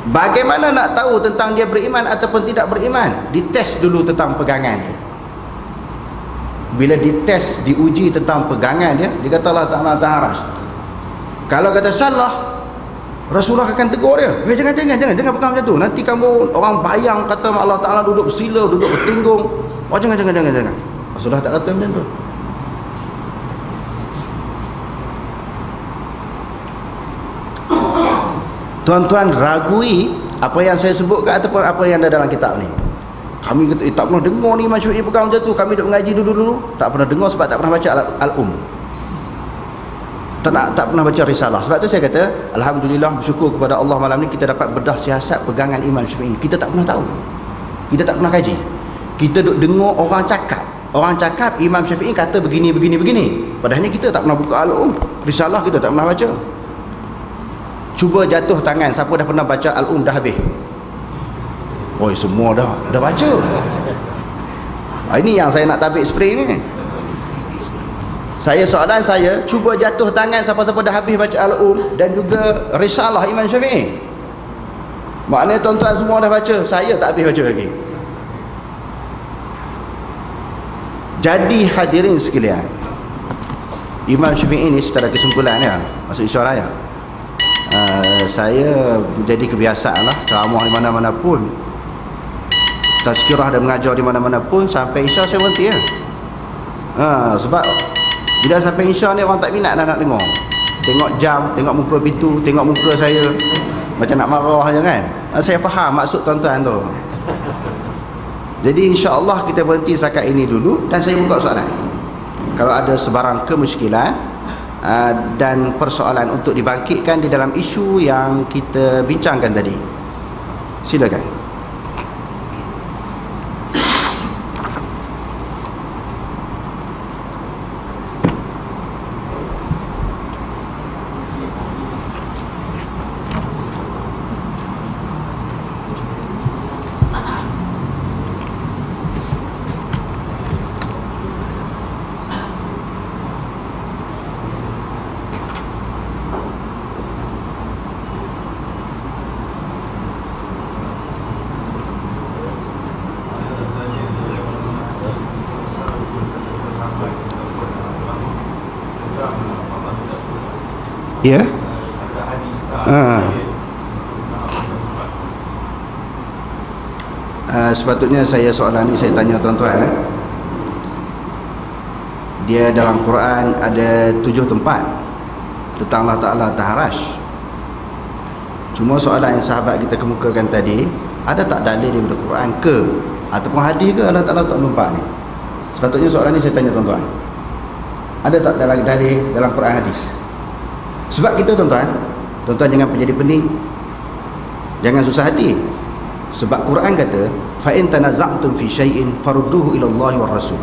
Bagaimana nak tahu tentang dia beriman ataupun tidak beriman? Dites dulu tentang pegangan dia. Bila dites, diuji tentang pegangan dia, dia kata Allah Ta'ala taharas. Kalau kata salah, Rasulullah akan tegur dia, jangan pegang macam tu, nanti kamu orang bayang kata Allah Ta'ala duduk bersila, duduk bertinggung. Jangan. Rasulullah tak kata macam tu. Tuan-tuan ragui apa yang saya sebutkan ataupun apa yang ada dalam kitab ni. Kami kata, tak pernah dengar ni Imam Syafi'i pegang macam tu. Kami duduk mengaji dulu-dulu, tak pernah dengar sebab tak pernah baca Al-Um. Tak pernah baca risalah. Sebab tu saya kata, alhamdulillah, bersyukur kepada Allah malam ni kita dapat bedah siasat pegangan Imam Syafi'i. Kita tak pernah tahu. Kita tak pernah kaji. Kita duduk dengar orang cakap. Orang cakap Imam Syafi'i kata begini. Padahal ni kita tak pernah buka Al-Um. Risalah kita tak pernah baca. Cuba jatuh tangan siapa dah pernah baca Al-Um dah habis. Semua dah baca. Ini yang saya nak tabik spray ni. Soalan saya, cuba jatuh tangan siapa-siapa dah habis baca Al-Um dan juga risalah Imam Syafi'i. Maknanya tuan-tuan semua dah baca, saya tak habis baca lagi. Jadi hadirin sekalian, Imam Syafi'i ni secara kesimpulan ya, masuk isyarat ya, saya menjadi kebiasaan lah ceramah di mana-mana pun, tazkirah dan mengajar di mana-mana pun, sampai isya saya berhenti ya. Sebab bila sampai isya ni orang tak minat nak dengar. Tengok jam, tengok muka pintu, tengok muka saya macam nak marah je kan. Saya faham maksud tuan-tuan tu. Jadi insya-Allah kita berhenti setakat ini dulu dan saya buka soalan. Kalau ada sebarang kemusykilan dan persoalan untuk dibangkitkan di dalam isu yang kita bincangkan tadi, silakan. Ya. Sepatutnya soalan ni saya tanya tuan-tuan. Dia dalam Quran ada 7 tempat tentang Allah Ta'ala Taharash. Cuma soalan yang sahabat kita kemukakan tadi, ada tak dalil daripada Quran ke ataupun hadis ke Allah Ta'ala tak tempat ni? Sepatutnya soalan ni saya tanya tuan-tuan, ada tak dalil dalam Quran hadis? Sebab kita tuan-tuan jangan menjadi pening, jangan susah hati. Sebab Quran kata, fa in tanaza'tum fi syai'in farudduhu ila Allah war Rasul.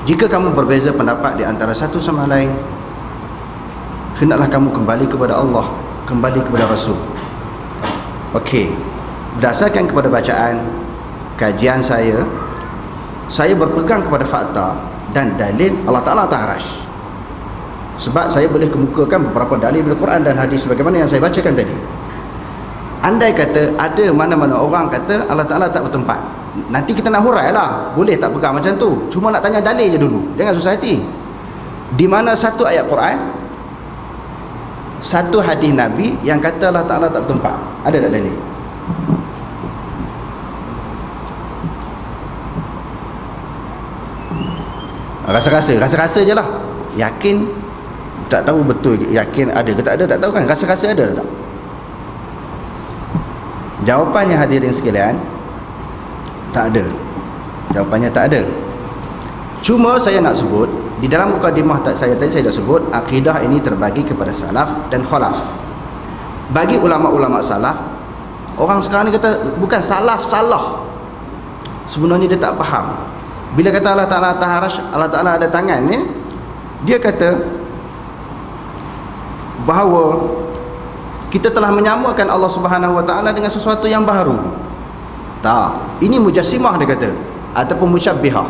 Jika kamu berbeza pendapat di antara satu sama lain, hendaklah kamu kembali kepada Allah, kembali kepada Rasul. Okey. Berdasarkan kepada bacaan kajian saya berpegang kepada fakta dan dalil Allah Ta'ala Taharash. Sebab saya boleh kemukakan beberapa dalil dari Quran dan hadis sebagaimana yang saya bacakan tadi. Andai kata ada mana-mana orang kata Allah Ta'ala tak bertempat, nanti kita nak hurai lah, boleh tak pegang macam tu. Cuma nak tanya dalil je dulu, jangan susah hati. Di mana satu ayat Quran, satu hadis Nabi yang kata Allah Ta'ala tak bertempat? Ada tak dalil? Rasa-rasa je lah. Yakin tak tahu betul, yakin ada ke tak ada tak tahu kan, rasa-rasa ada tak? Jawapannya hadirin sekalian, tak ada. Jawapannya tak ada. Cuma saya nak sebut, di dalam mukadimah saya tadi saya dah sebut, akidah ini terbagi kepada salaf dan khalaf. Bagi ulama-ulama salaf, orang sekarang ni kata bukan salaf salah, sebenarnya dia tak faham. Bila kata Allah Ta'ala Taharash, Allah Ta'ala ada tangan ni, dia kata bahawa kita telah menyamakan Allah Subhanahu Wa Ta'ala dengan sesuatu yang baru. Tak, ini mujassimah dia kata, ataupun musyabbihah.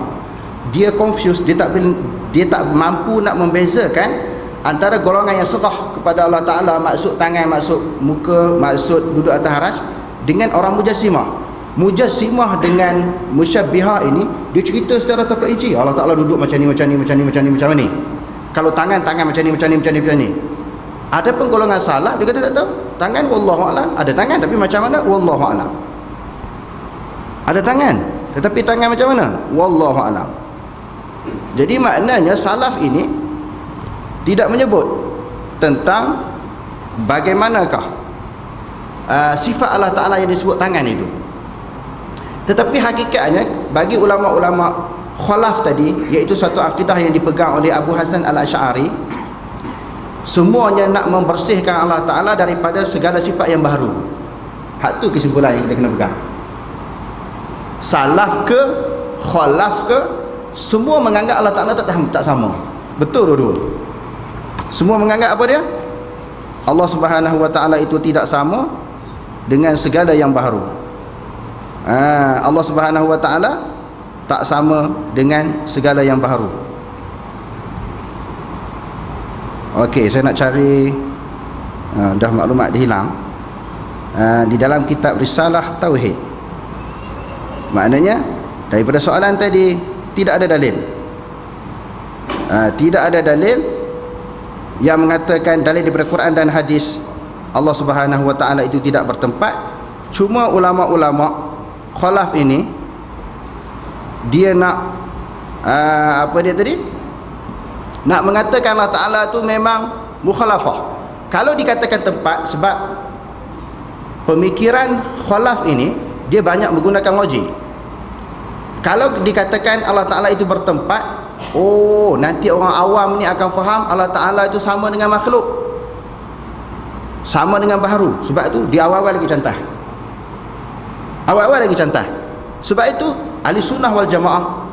Dia confused, dia tak mampu nak membezakan antara golongan yang serah kepada Allah Ta'ala, maksud tangan, maksud muka, maksud duduk atas arasy, dengan orang mujassimah. Mujassimah dengan musyabbihah ini, dia cerita secara terperinci, Allah Ta'ala duduk macam ni, macam ni, macam ni, macam ni, macam ni. Kalau tangan macam ni, macam ni, macam ni, macam ni. Ada pun golongan salah, dia kata tak tahu. Tangan wallahu a'lam, ada tangan tapi macam mana wallahu a'lam. Ada tangan tetapi tangan macam mana wallahu a'lam. Jadi maknanya salaf ini tidak menyebut tentang bagaimanakah sifat Allah Ta'ala yang disebut tangan itu. Tetapi hakikatnya bagi ulama-ulama khalaf tadi, iaitu satu akidah yang dipegang oleh Abu Hasan Al-Asy'ari, semuanya nak membersihkan Allah Ta'ala daripada segala sifat yang baru. Hak tu kesimpulan yang kita kena pegang. Salaf ke khalaf ke, semua menganggap Allah Ta'ala tak sama. Betul dua-dua. Semua menganggap apa dia? Allah Subhanahu Wa Ta'ala itu tidak sama dengan segala yang baru. Allah Subhanahu Wa Ta'ala tak sama dengan segala yang baru. Okey, saya nak cari dah maklumat dia hilang. Di dalam kitab Risalah Tauhid. Maknanya daripada soalan tadi tidak ada dalil. Tidak ada dalil yang mengatakan dalil daripada Quran dan hadis Allah Subhanahu Wa Ta'ala itu tidak bertempat. Cuma ulama-ulama khalaf ini dia nak apa dia tadi? Nak mengatakan Allah Ta'ala tu memang mukhalafah. Kalau dikatakan tempat, sebab pemikiran khalaf ini dia banyak menggunakan logik. Kalau dikatakan Allah Ta'ala itu bertempat, oh nanti orang awam ni akan faham Allah Ta'ala itu sama dengan makhluk, sama dengan baharu. Sebab itu di awal-awal lagi cantah, awal-awal lagi cantah. Sebab itu ahli sunnah wal jamaah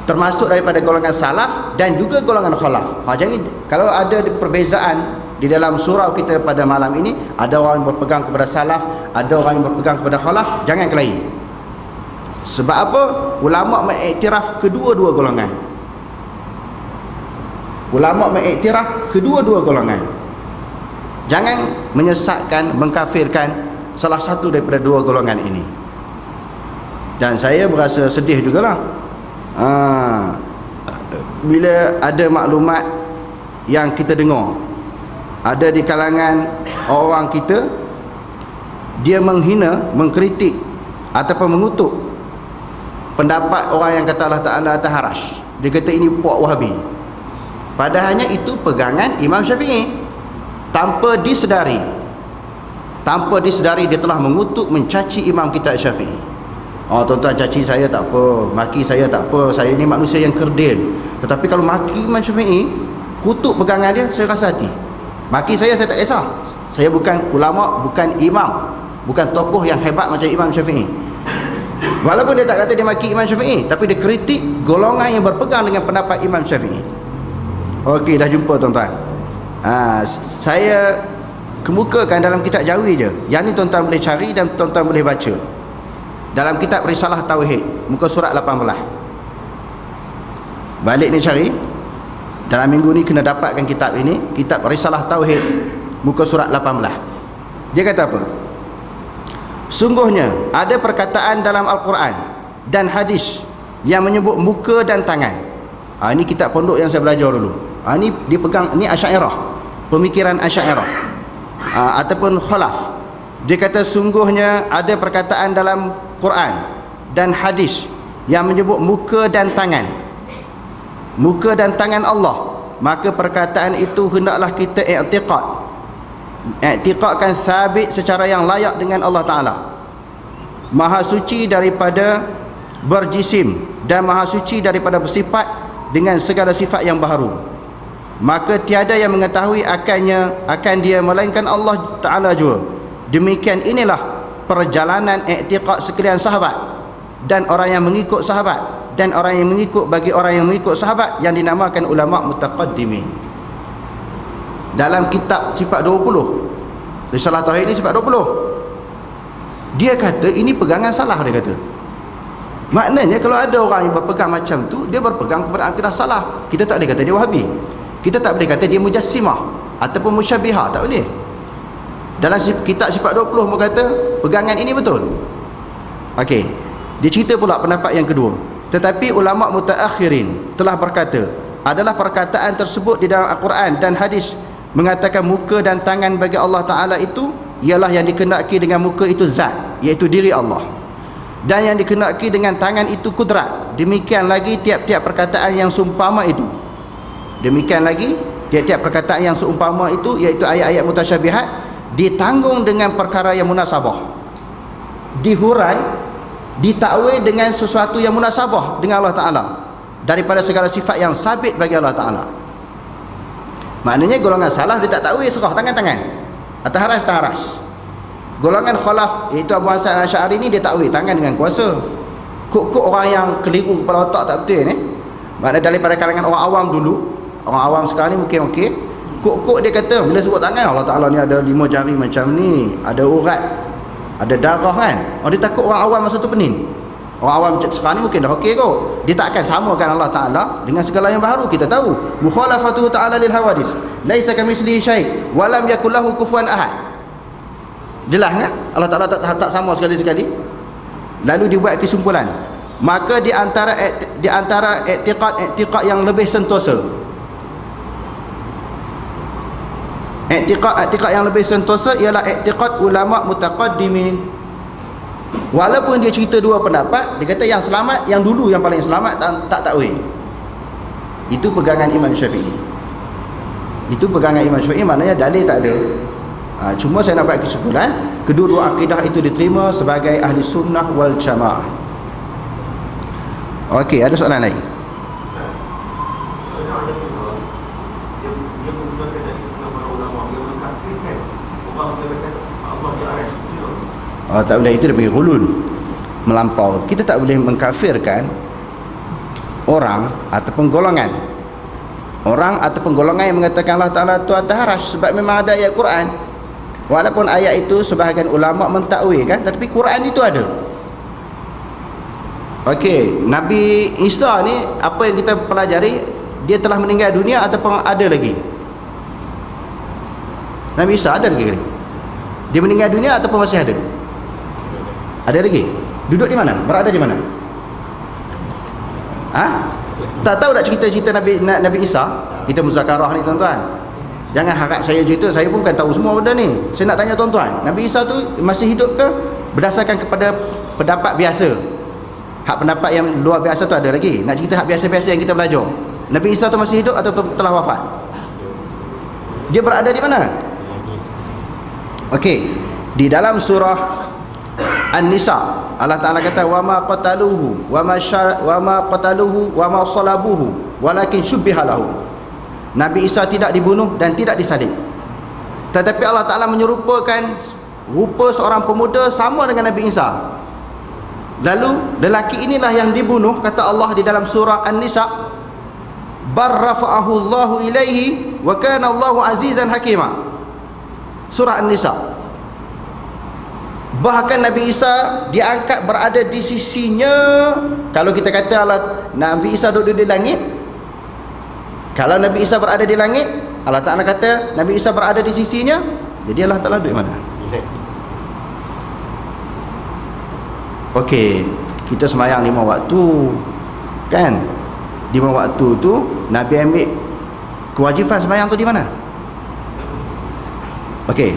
termasuk daripada golongan salaf dan juga golongan khalaf. Jadi kalau ada perbezaan di dalam surau kita pada malam ini, ada orang yang berpegang kepada salaf, ada orang yang berpegang kepada khalaf, jangan kelahi. Sebab apa? Ulama mengiktiraf kedua-dua golongan. Ulama mengiktiraf kedua-dua golongan. Jangan menyesatkan, mengkafirkan salah satu daripada dua golongan ini. Dan saya berasa sedih jugalah bila ada maklumat yang kita dengar, ada di kalangan orang kita, dia menghina, mengkritik ataupun mengutuk pendapat orang yang kata Allah Ta'ala atas arasy. Dia kata ini puak Wahabi. Padahalnya itu pegangan Imam Syafi'i. Tanpa disedari dia telah mengutuk, mencaci Imam kita Syafi'i. Oh tuan-tuan, caci saya tak apa, maki saya tak apa, saya ni manusia yang kerdil. Tetapi kalau maki Imam Syafi'i, kutuk pegangan dia, saya rasa hati. Maki saya tak kisah. Saya bukan ulama, bukan imam, bukan tokoh yang hebat macam Imam Syafi'i. Walaupun dia tak kata dia maki Imam Syafi'i, tapi dia kritik golongan yang berpegang dengan pendapat Imam Syafi'i. Okey, dah jumpa tuan-tuan. Saya kemukakan dalam kitab Jawi je. Yang ni tuan-tuan boleh cari dan tuan-tuan boleh baca. Dalam kitab Risalah Tauhid, muka surat 18. Balik ni cari. Dalam minggu ni kena dapatkan kitab ini, kitab Risalah Tauhid, muka surat 18. Dia kata apa? Sungguhnya ada perkataan dalam Al-Quran dan hadis yang menyebut muka dan tangan. Ini kitab pondok yang saya belajar dulu. Ini dipegang, ni Asy'ariyah, pemikiran Asy'ariyah ataupun khalaf. Dia kata sungguhnya ada perkataan dalam Quran dan hadis yang menyebut muka dan tangan, muka dan tangan Allah, maka perkataan itu hendaklah kita i'tiqadkan sabit secara yang layak dengan Allah Ta'ala, Maha suci daripada berjisim dan Maha suci daripada bersifat dengan segala sifat yang baharu. Maka tiada yang mengetahui akan dia melainkan Allah Ta'ala jua. Demikian inilah perjalanan i'tiqad sekalian sahabat dan orang yang mengikut sahabat dan orang yang mengikut bagi orang yang mengikut sahabat yang dinamakan ulama mutaqaddimin. Dalam kitab sifat 20, Risalah Tauhid ini sifat 20, dia kata ini pegangan salah. Dia kata maknanya kalau ada orang yang berpegang macam tu, dia berpegang kepada akidah salah. Kita tak boleh kata dia Wahabi. Kita tak boleh kata dia mujassimah ataupun musyabbihah, tak boleh. Dalam kitab Sifat 20 berkata pegangan ini betul. Okey, dia cerita pula pendapat yang kedua. Tetapi ulama mutaakhirin telah berkata, adalah perkataan tersebut di dalam Al-Quran dan hadis mengatakan muka dan tangan bagi Allah Ta'ala itu ialah yang dikenaki dengan muka itu zat, iaitu diri Allah, dan yang dikenaki dengan tangan itu kudrat. Demikian lagi tiap-tiap perkataan yang seumpama itu. Demikian lagi tiap-tiap perkataan yang seumpama itu, iaitu ayat-ayat mutasyabihat, ditanggung dengan perkara yang munasabah, dihurai, ditakwil dengan sesuatu yang munasabah dengan Allah Ta'ala daripada segala sifat yang sabit bagi Allah Ta'ala. Maknanya golongan salaf dia tak takwil serah tangan-tangan, atas-aras. Golongan khalaf iaitu Abu Hasan Al-Asy'ari ni dia takwil tangan dengan kuasa. Kok orang yang keliru kepala otak tak betul ni. Maknanya daripada kalangan orang awam dulu, orang awam sekarang ni mungkin okey. Kok dia kata bila sebut tangan Allah Ta'ala ni ada 5 jari macam ni, ada urat, ada darah kan. Dia takut orang awam masa tu pening. Orang awam sekarang ni mungkin dah okey kot. Dia tak akan samakan Allah Ta'ala dengan segala yang baru. Kita tahu mukhalafatuhu ta'ala lil hawadis, laisa kamitslihi syai' wa lam yakul lahu kufuwan ahad. Jelas kan Allah Ta'ala tak sama sekali-sekali. Lalu dibuat kesimpulan, maka di antara i'tiqad yang lebih sentosa, i'tiqad yang lebih sentosa ialah i'tiqad ulama mutaqaddimin. Walaupun dia cerita dua pendapat, dia kata yang selamat, yang dulu yang paling selamat tak takwil. Itu pegangan Imam Syafi'i. Itu pegangan Imam Syafi'i, maknanya dalil tak ada. Cuma saya nak buat kesimpulan, kedua-dua akidah itu diterima sebagai ahli sunnah wal jamaah. Okey, ada soalan lain? Tak boleh, itu dia panggil hulul, melampau. Kita tak boleh mengkafirkan orang ataupun golongan. Orang ataupun golongan yang mengatakan Allah Ta'ala tu atas arasy, sebab memang ada ayat Quran. Walaupun ayat itu sebahagian ulama mentakwil kan, tetapi Quran itu ada. Okey, Nabi Isa ni apa yang kita pelajari, dia telah meninggal dunia ataupun ada lagi? Nabi Isa ada lagi? Dia meninggal dunia ataupun masih ada? Ada lagi? Duduk di mana? Berada di mana? Tak tahu tak cerita-cerita Nabi Isa? Kita muzakarah ni tuan-tuan. Jangan harap saya cerita, saya pun bukan tahu semua benda ni. Saya nak tanya tuan-tuan, Nabi Isa tu masih hidup ke? Berdasarkan kepada pendapat biasa. Hak pendapat yang luar biasa tu ada lagi. Nak cerita hak biasa-biasa yang kita belajar. Nabi Isa tu masih hidup atau telah wafat? Dia berada di mana? Okey, di dalam surah An-Nisa Allah Ta'ala kata wa ma qataluhu wa ma salabuhu walakin syubbiha lahu. Nabi Isa tidak dibunuh dan tidak disalib, tetapi Allah Ta'ala menyerupakan rupa seorang pemuda sama dengan Nabi Isa. Lalu lelaki inilah yang dibunuh, kata Allah di dalam surah An-Nisa, barrafa'ahu Allahu ilaihi wa kana Allahu azizan hakima. Surah An-Nisa. Bahkan Nabi Isa diangkat berada di sisinya. Kalau kita kata Nabi Isa duduk di langit, kalau Nabi Isa berada di langit, Allah Ta'ala kata Nabi Isa berada di sisinya, jadi Allah Ta'ala duduk mana? Okey, kita semayang 5 waktu kan? 5 waktu tu Nabi ambil kewajipan semayang tu di mana? Okey,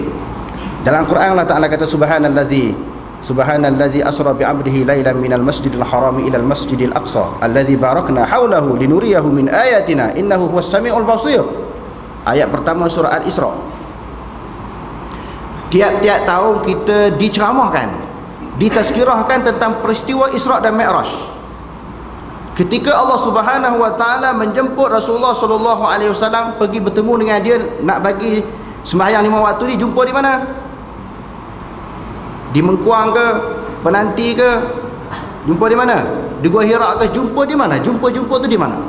dalam Quran Allah Ta'ala kata Subhanallazi asra bi'abdihi lailan minal masjidil harami ilal masjidil aqsa alladzi barakna haulahu linuriyahu min ayatina innahu huwas samiul basir. Ayat pertama surah Al-Isra. Tiap-tiap tahun kita diceramahkan, ditazkirahkan tentang peristiwa Isra dan Mi'raj. Ketika Allah Subhanahu wa taala menjemput Rasulullah sallallahu alaihi wasallam pergi bertemu dengan dia, nak bagi sembahyang 5 waktu ni, jumpa di mana? Di Mengkuang ke, Penanti ke? Jumpa di mana? Di Gua Hira ke? Jumpa di mana? Jumpa tu di mana?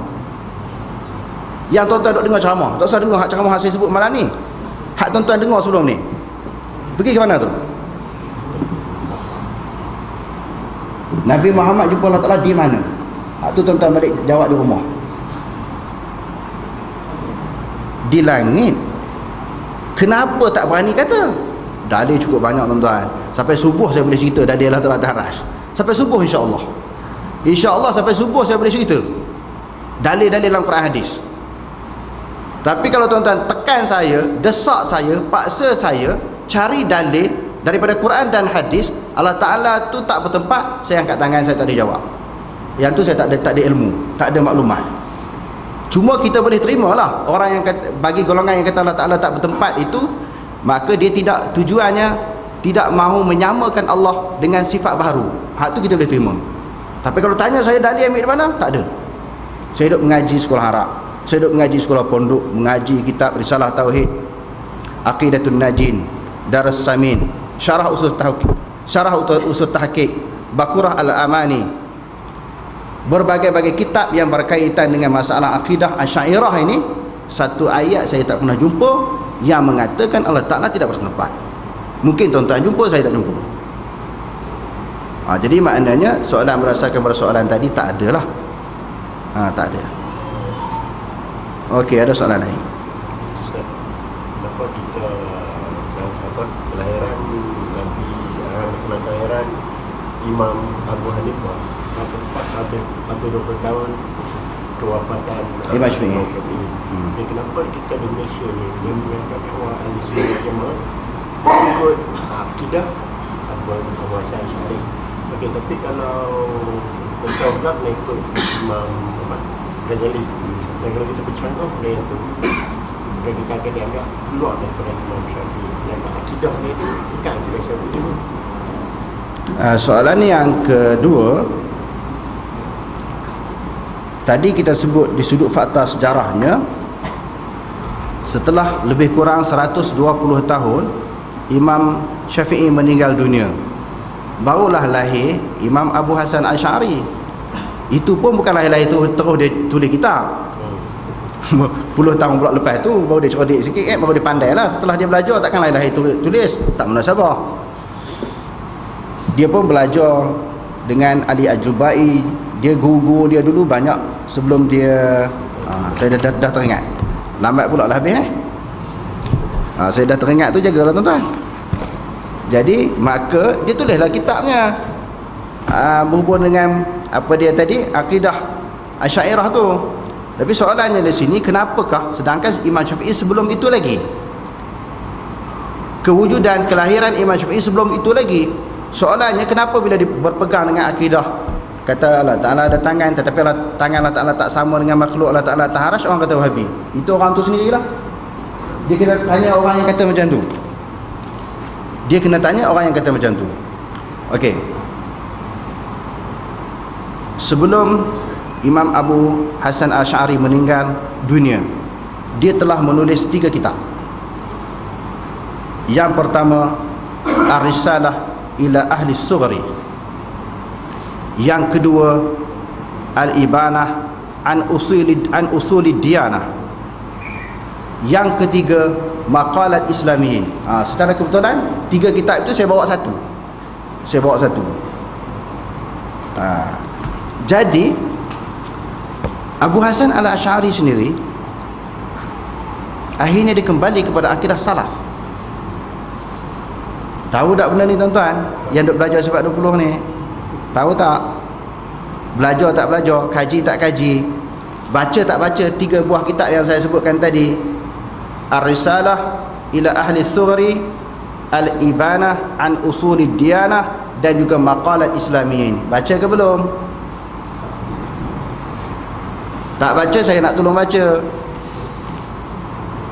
Yang tuan-tuan duk dengar ceramah, tak usah dengar hak ceramah saya sebut malam ni. Hak tuan-tuan dengar sebelum ni, pergi ke mana tu? Nabi Muhammad jumpa Allah Ta'ala di mana? Hak tu tuan-tuan balik jawab di rumah. di langit. Kenapa tak berani kata? Dalil cukup banyak tuan-tuan. Sampai subuh saya boleh cerita dalil Allah Ta'ala atas arasy. Sampai subuh insya-Allah. InsyaAllah sampai subuh saya boleh cerita dalil-dalil dalam Quran hadis. Tapi kalau tuan-tuan tekan saya, desak saya, paksa saya cari dalil daripada Quran dan hadis, Allah Ta'ala tu tak bertempat, saya angkat tangan, saya tak ada jawab. Yang tu saya tak ada ilmu, tak ada maklumat. Cuma kita boleh terima lah orang yang kata, bagi golongan yang kata Allah Ta'ala tak bertempat itu, maka dia tidak, tujuannya tidak mahu menyamakan Allah dengan sifat baru. Hak tu kita boleh terima. Tapi kalau tanya saya dalil ambil di mana? Tak ada. Saya duduk mengaji sekolah Arab, saya duduk mengaji sekolah pondok, mengaji kitab Risalah Tauhid, Aqidatun Najin, Darus Samin, Syarah Usul Tahqiq, Bakurah Al-Amani, berbagai-bagai kitab yang berkaitan dengan masalah akidah Asy'ariyah ini. Satu ayat saya tak pernah jumpa yang mengatakan Allah Ta'ala tidak bertempat. Mungkin tuan-tuan jumpa, saya tak jumpa. Jadi maknanya soalan berdasarkan pada soalan tadi tak ada lah. Tak ada. Okey, ada soalan lain? Ustaz, kenapa kita kelahiran Nabi, kelahiran Imam Abu Hanifah pas 120 tahun kewafatan Imam Syafi'i. Kenapa kita di Malaysia ni yang mengatakan bahawa ahli sunnah jemaah ikut akidah Abu Hasan Asy'ari. Okey, tapi kalau besar pula nak ikut Imam Ghazali, dan kalau kita bercanggah dengan tu, bukan kita akan dianggap keluar daripada Imam Syafi'i. Sedangkan akidah dia itu bukan akidah Syafi'i. Soalan yang kedua, tadi kita sebut di sudut fakta sejarahnya, setelah lebih kurang 120 tahun Imam Syafi'i meninggal dunia, barulah lahir Imam Abu Hasan Asy'ari. Itu pun bukan lahir-lahir terus dia tulis kitab. Puluh tahun pula lepas tu baru dia cerdik sikit, baru dia pandai lah. Setelah dia belajar, takkan lahir-lahir tulis, tak munasabah. Dia pun belajar dengan Ali Al-Jubai. Dia guru dia dulu banyak sebelum dia saya dah teringat. Lambat pula lah habis saya dah teringat tu, jagalah tuan-tuan. Jadi maka dia tulislah kitabnya berhubung dengan apa dia tadi, akidah Asy'ariyah tu. Tapi soalannya di sini, kenapakah sedangkan Imam Syafi'i sebelum itu lagi, kewujudan kelahiran Imam Syafi'i sebelum itu lagi. Soalannya, kenapa bila berpegang dengan akidah kata Allah Ta'ala ada tangan, tetapi tangan Allah Ta'ala tak sama dengan makhluk Allah Ta'ala atas arasy, orang kata Wahabi? Itu orang tu sendirilah. Dia kena tanya orang yang kata macam tu. Dia kena tanya orang yang kata macam tu. Okey. Sebelum Imam Abu Hasan Asy'ari meninggal dunia, dia telah menulis 3 kitab. Yang pertama, Ar-Risalah ila Ahli Sughri. Yang kedua, Al-Ibanah an usuli diyanah. Yang ketiga, Maqalat Islamiyin. Secara kebetulan 3 kitab itu saya bawa satu. Jadi Abu Hasan Al-Asy'ari sendiri akhirnya dia kembali kepada akidah salaf. Tahu tak benda ni tuan-tuan, yang duk belajar sifat 20 ni? Tahu tak? Belajar tak belajar, kaji tak kaji, baca tak baca 3 buah kitab yang saya sebutkan tadi, Ar-Risalah ila Ahli Sughri, Al-Ibanah an usuli diyanah, dan juga Maqalat Islamiyin. Baca ke belum? Tak baca, saya nak tolong baca.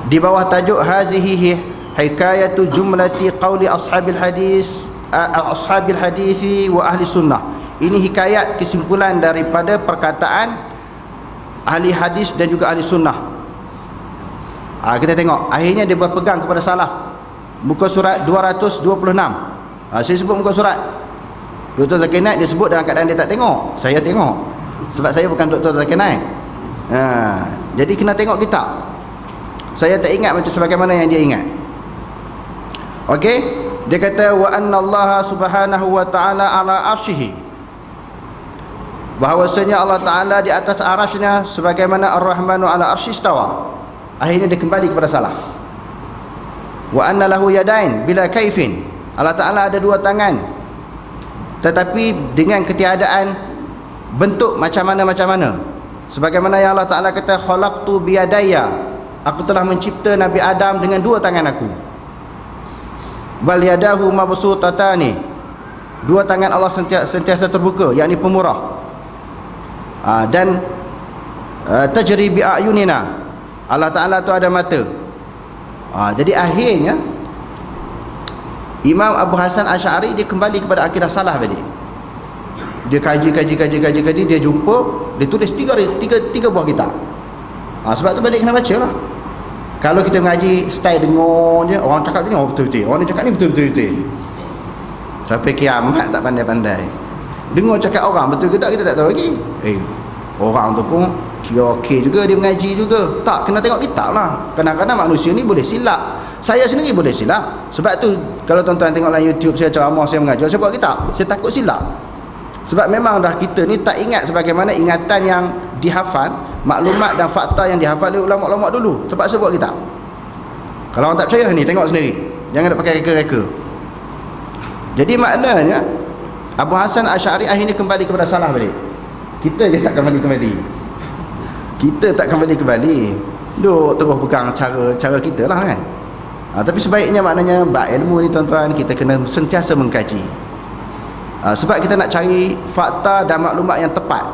Di bawah tajuk hazihi hikayatu jumlati qauli ashabil hadis wa ahli sunnah. Ini hikayat kesimpulan daripada perkataan ahli hadis dan juga ahli sunnah. Kita tengok akhirnya dia berpegang kepada salaf. Muka surat 226. Saya sebut muka surat. Dr. Zakir Naik dia sebut dalam keadaan dia tak tengok. Saya tengok, sebab saya bukan Dr. Zakir Naik. Jadi kena tengok kitab. Saya tak ingat macam sebagaimana yang dia ingat. Okey, dia kata wa anna Allah subhanahu wa ta'ala ala arsyihi, bahawasanya Allah Ta'ala di atas arasy-Nya sebagaimana Ar-Rahmanu ala arsy istawa. akhirnya dia kembali kepada salaf. Wa anna lahu yadain bila kaifin, Allah Ta'ala ada dua tangan, tetapi dengan ketiadaan bentuk macam mana. Sebagaimana yang Allah Ta'ala kata, khalaqtu biyadaya, aku telah mencipta Nabi Adam dengan dua tangan aku. Bal yadahu mabsutatani, dua tangan Allah sentiasa terbuka, yakni pemurah. Dan tajri bi ayunina, Allah Ta'ala tu ada mata. Jadi akhirnya Imam Abu Hasan Asy'ari dia kembali kepada akidah salaf balik. Dia kaji, dia jumpa, dia tulis tiga buah kitab. Sebab tu balik kena baca lah. Kalau kita mengaji style dengar je, orang cakap ni betul-betul, orang ni cakap ni betul-betul. Sampai kiamat tak pandai-pandai. Dengar cakap orang betul ke tak, kita tak tahu lagi. Orang tu pun kira okey juga, dia mengaji juga. Tak, kena tengok kitab lah. Kadang-kadang manusia ni boleh silap. Saya sendiri boleh silap. Sebab tu kalau tuan-tuan tengok dalam YouTube saya ceramah, saya mengajar, saya buat kitab. Saya takut silap. Sebab memang dah kita ni tak ingat sebagaimana ingatan yang dihafal, maklumat dan fakta yang dihafal oleh ulama-ulama dulu. Sebab saya buat kitab. Kalau orang tak percaya ni, tengok sendiri. Jangan nak pakai reka-reka. Jadi maknanya Abu Hasan Asy'ari akhirnya kembali kepada salaf balik. Kita je tak kembali-kembali. Kita tak kembali-kembali. Duk terus pegang cara kita lah kan. Tapi sebaiknya maknanya bab ilmu ni tuan-tuan, kita kena sentiasa mengkaji. Sebab kita nak cari fakta dan maklumat yang tepat.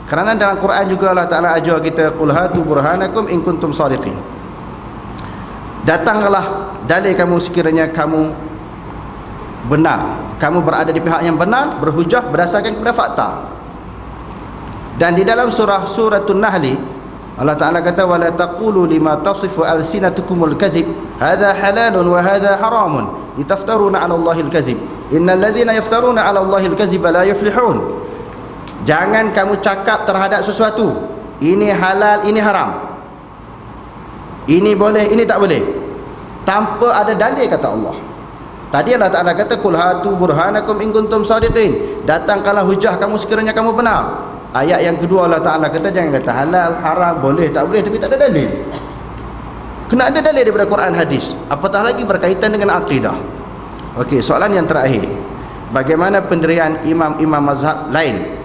Kerana dalam Quran juga Allah Ta'ala ajar kita, qul hatu burhanakum in kuntum shadiqin. Datanglah dalil kamu sekiranya kamu benar, kamu berada di pihak yang benar, berhujah berdasarkan kepada fakta. Dan di dalam suratul Nahli Allah Ta'ala kata, wala taqulu lima tasifu alsinatukumul kazib hadha halalun wa hadha haramun litaftaruna 'ala Allahil kazib innal ladzina yaftaruna 'ala Allahil kaziba la yuflihun. Jangan kamu cakap terhadap sesuatu, ini halal, ini haram, ini boleh, ini tak boleh, tanpa ada dalil, kata Allah. Tadi Allah Ta'ala kata, qul hatu burhanakum in kuntum shadiqin, datangkanlah hujah kamu sekiranya kamu benar. Ayat yang kedua Allah Ta'ala kata, jangan kata halal, haram, boleh, tak boleh, tapi tak ada dalil. Kena ada dalil daripada Quran, hadis, apatah lagi berkaitan dengan akidah. Okey, soalan yang terakhir, bagaimana pendirian imam-imam mazhab lain,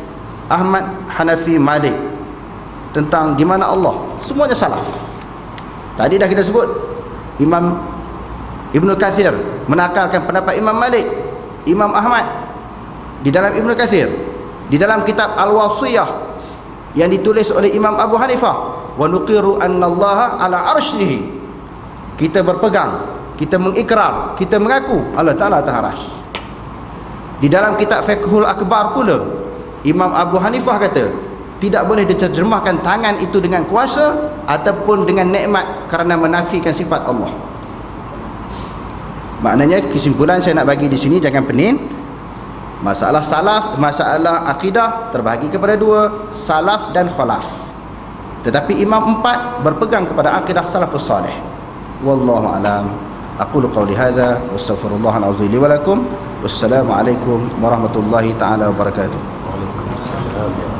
Ahmad, Hanafi, Malik, tentang di mana Allah? Semuanya salaf. Tadi dah kita sebut, Imam Ibnu Katsir menakalkan pendapat Imam Malik, Imam Ahmad di dalam Ibnu Katsir, di dalam kitab Al-Wasiyah yang ditulis oleh Imam Abu Hanifah, wa nuqiru annallaha ala arsyihi, kita berpegang, kita mengikrar, kita mengaku Allah Ta'ala atas arasy. Di dalam kitab Fiqhul Akbar pula Imam Abu Hanifah kata tidak boleh diterjemahkan tangan itu dengan kuasa ataupun dengan nikmat kerana menafikan sifat Allah. Maknanya kesimpulan saya nak bagi di sini, jangan pening. Masalah salaf, masalah akidah terbahagi kepada dua, salaf dan khalaf. Tetapi imam empat berpegang kepada akidah salafus salih. Wallahu a'lam. Aqulu qawli hadza wa astaghfirullahal azim li wa lakum. Wassalamu alaikum warahmatullahi taala wabarakatuh. Waalaikumsalam.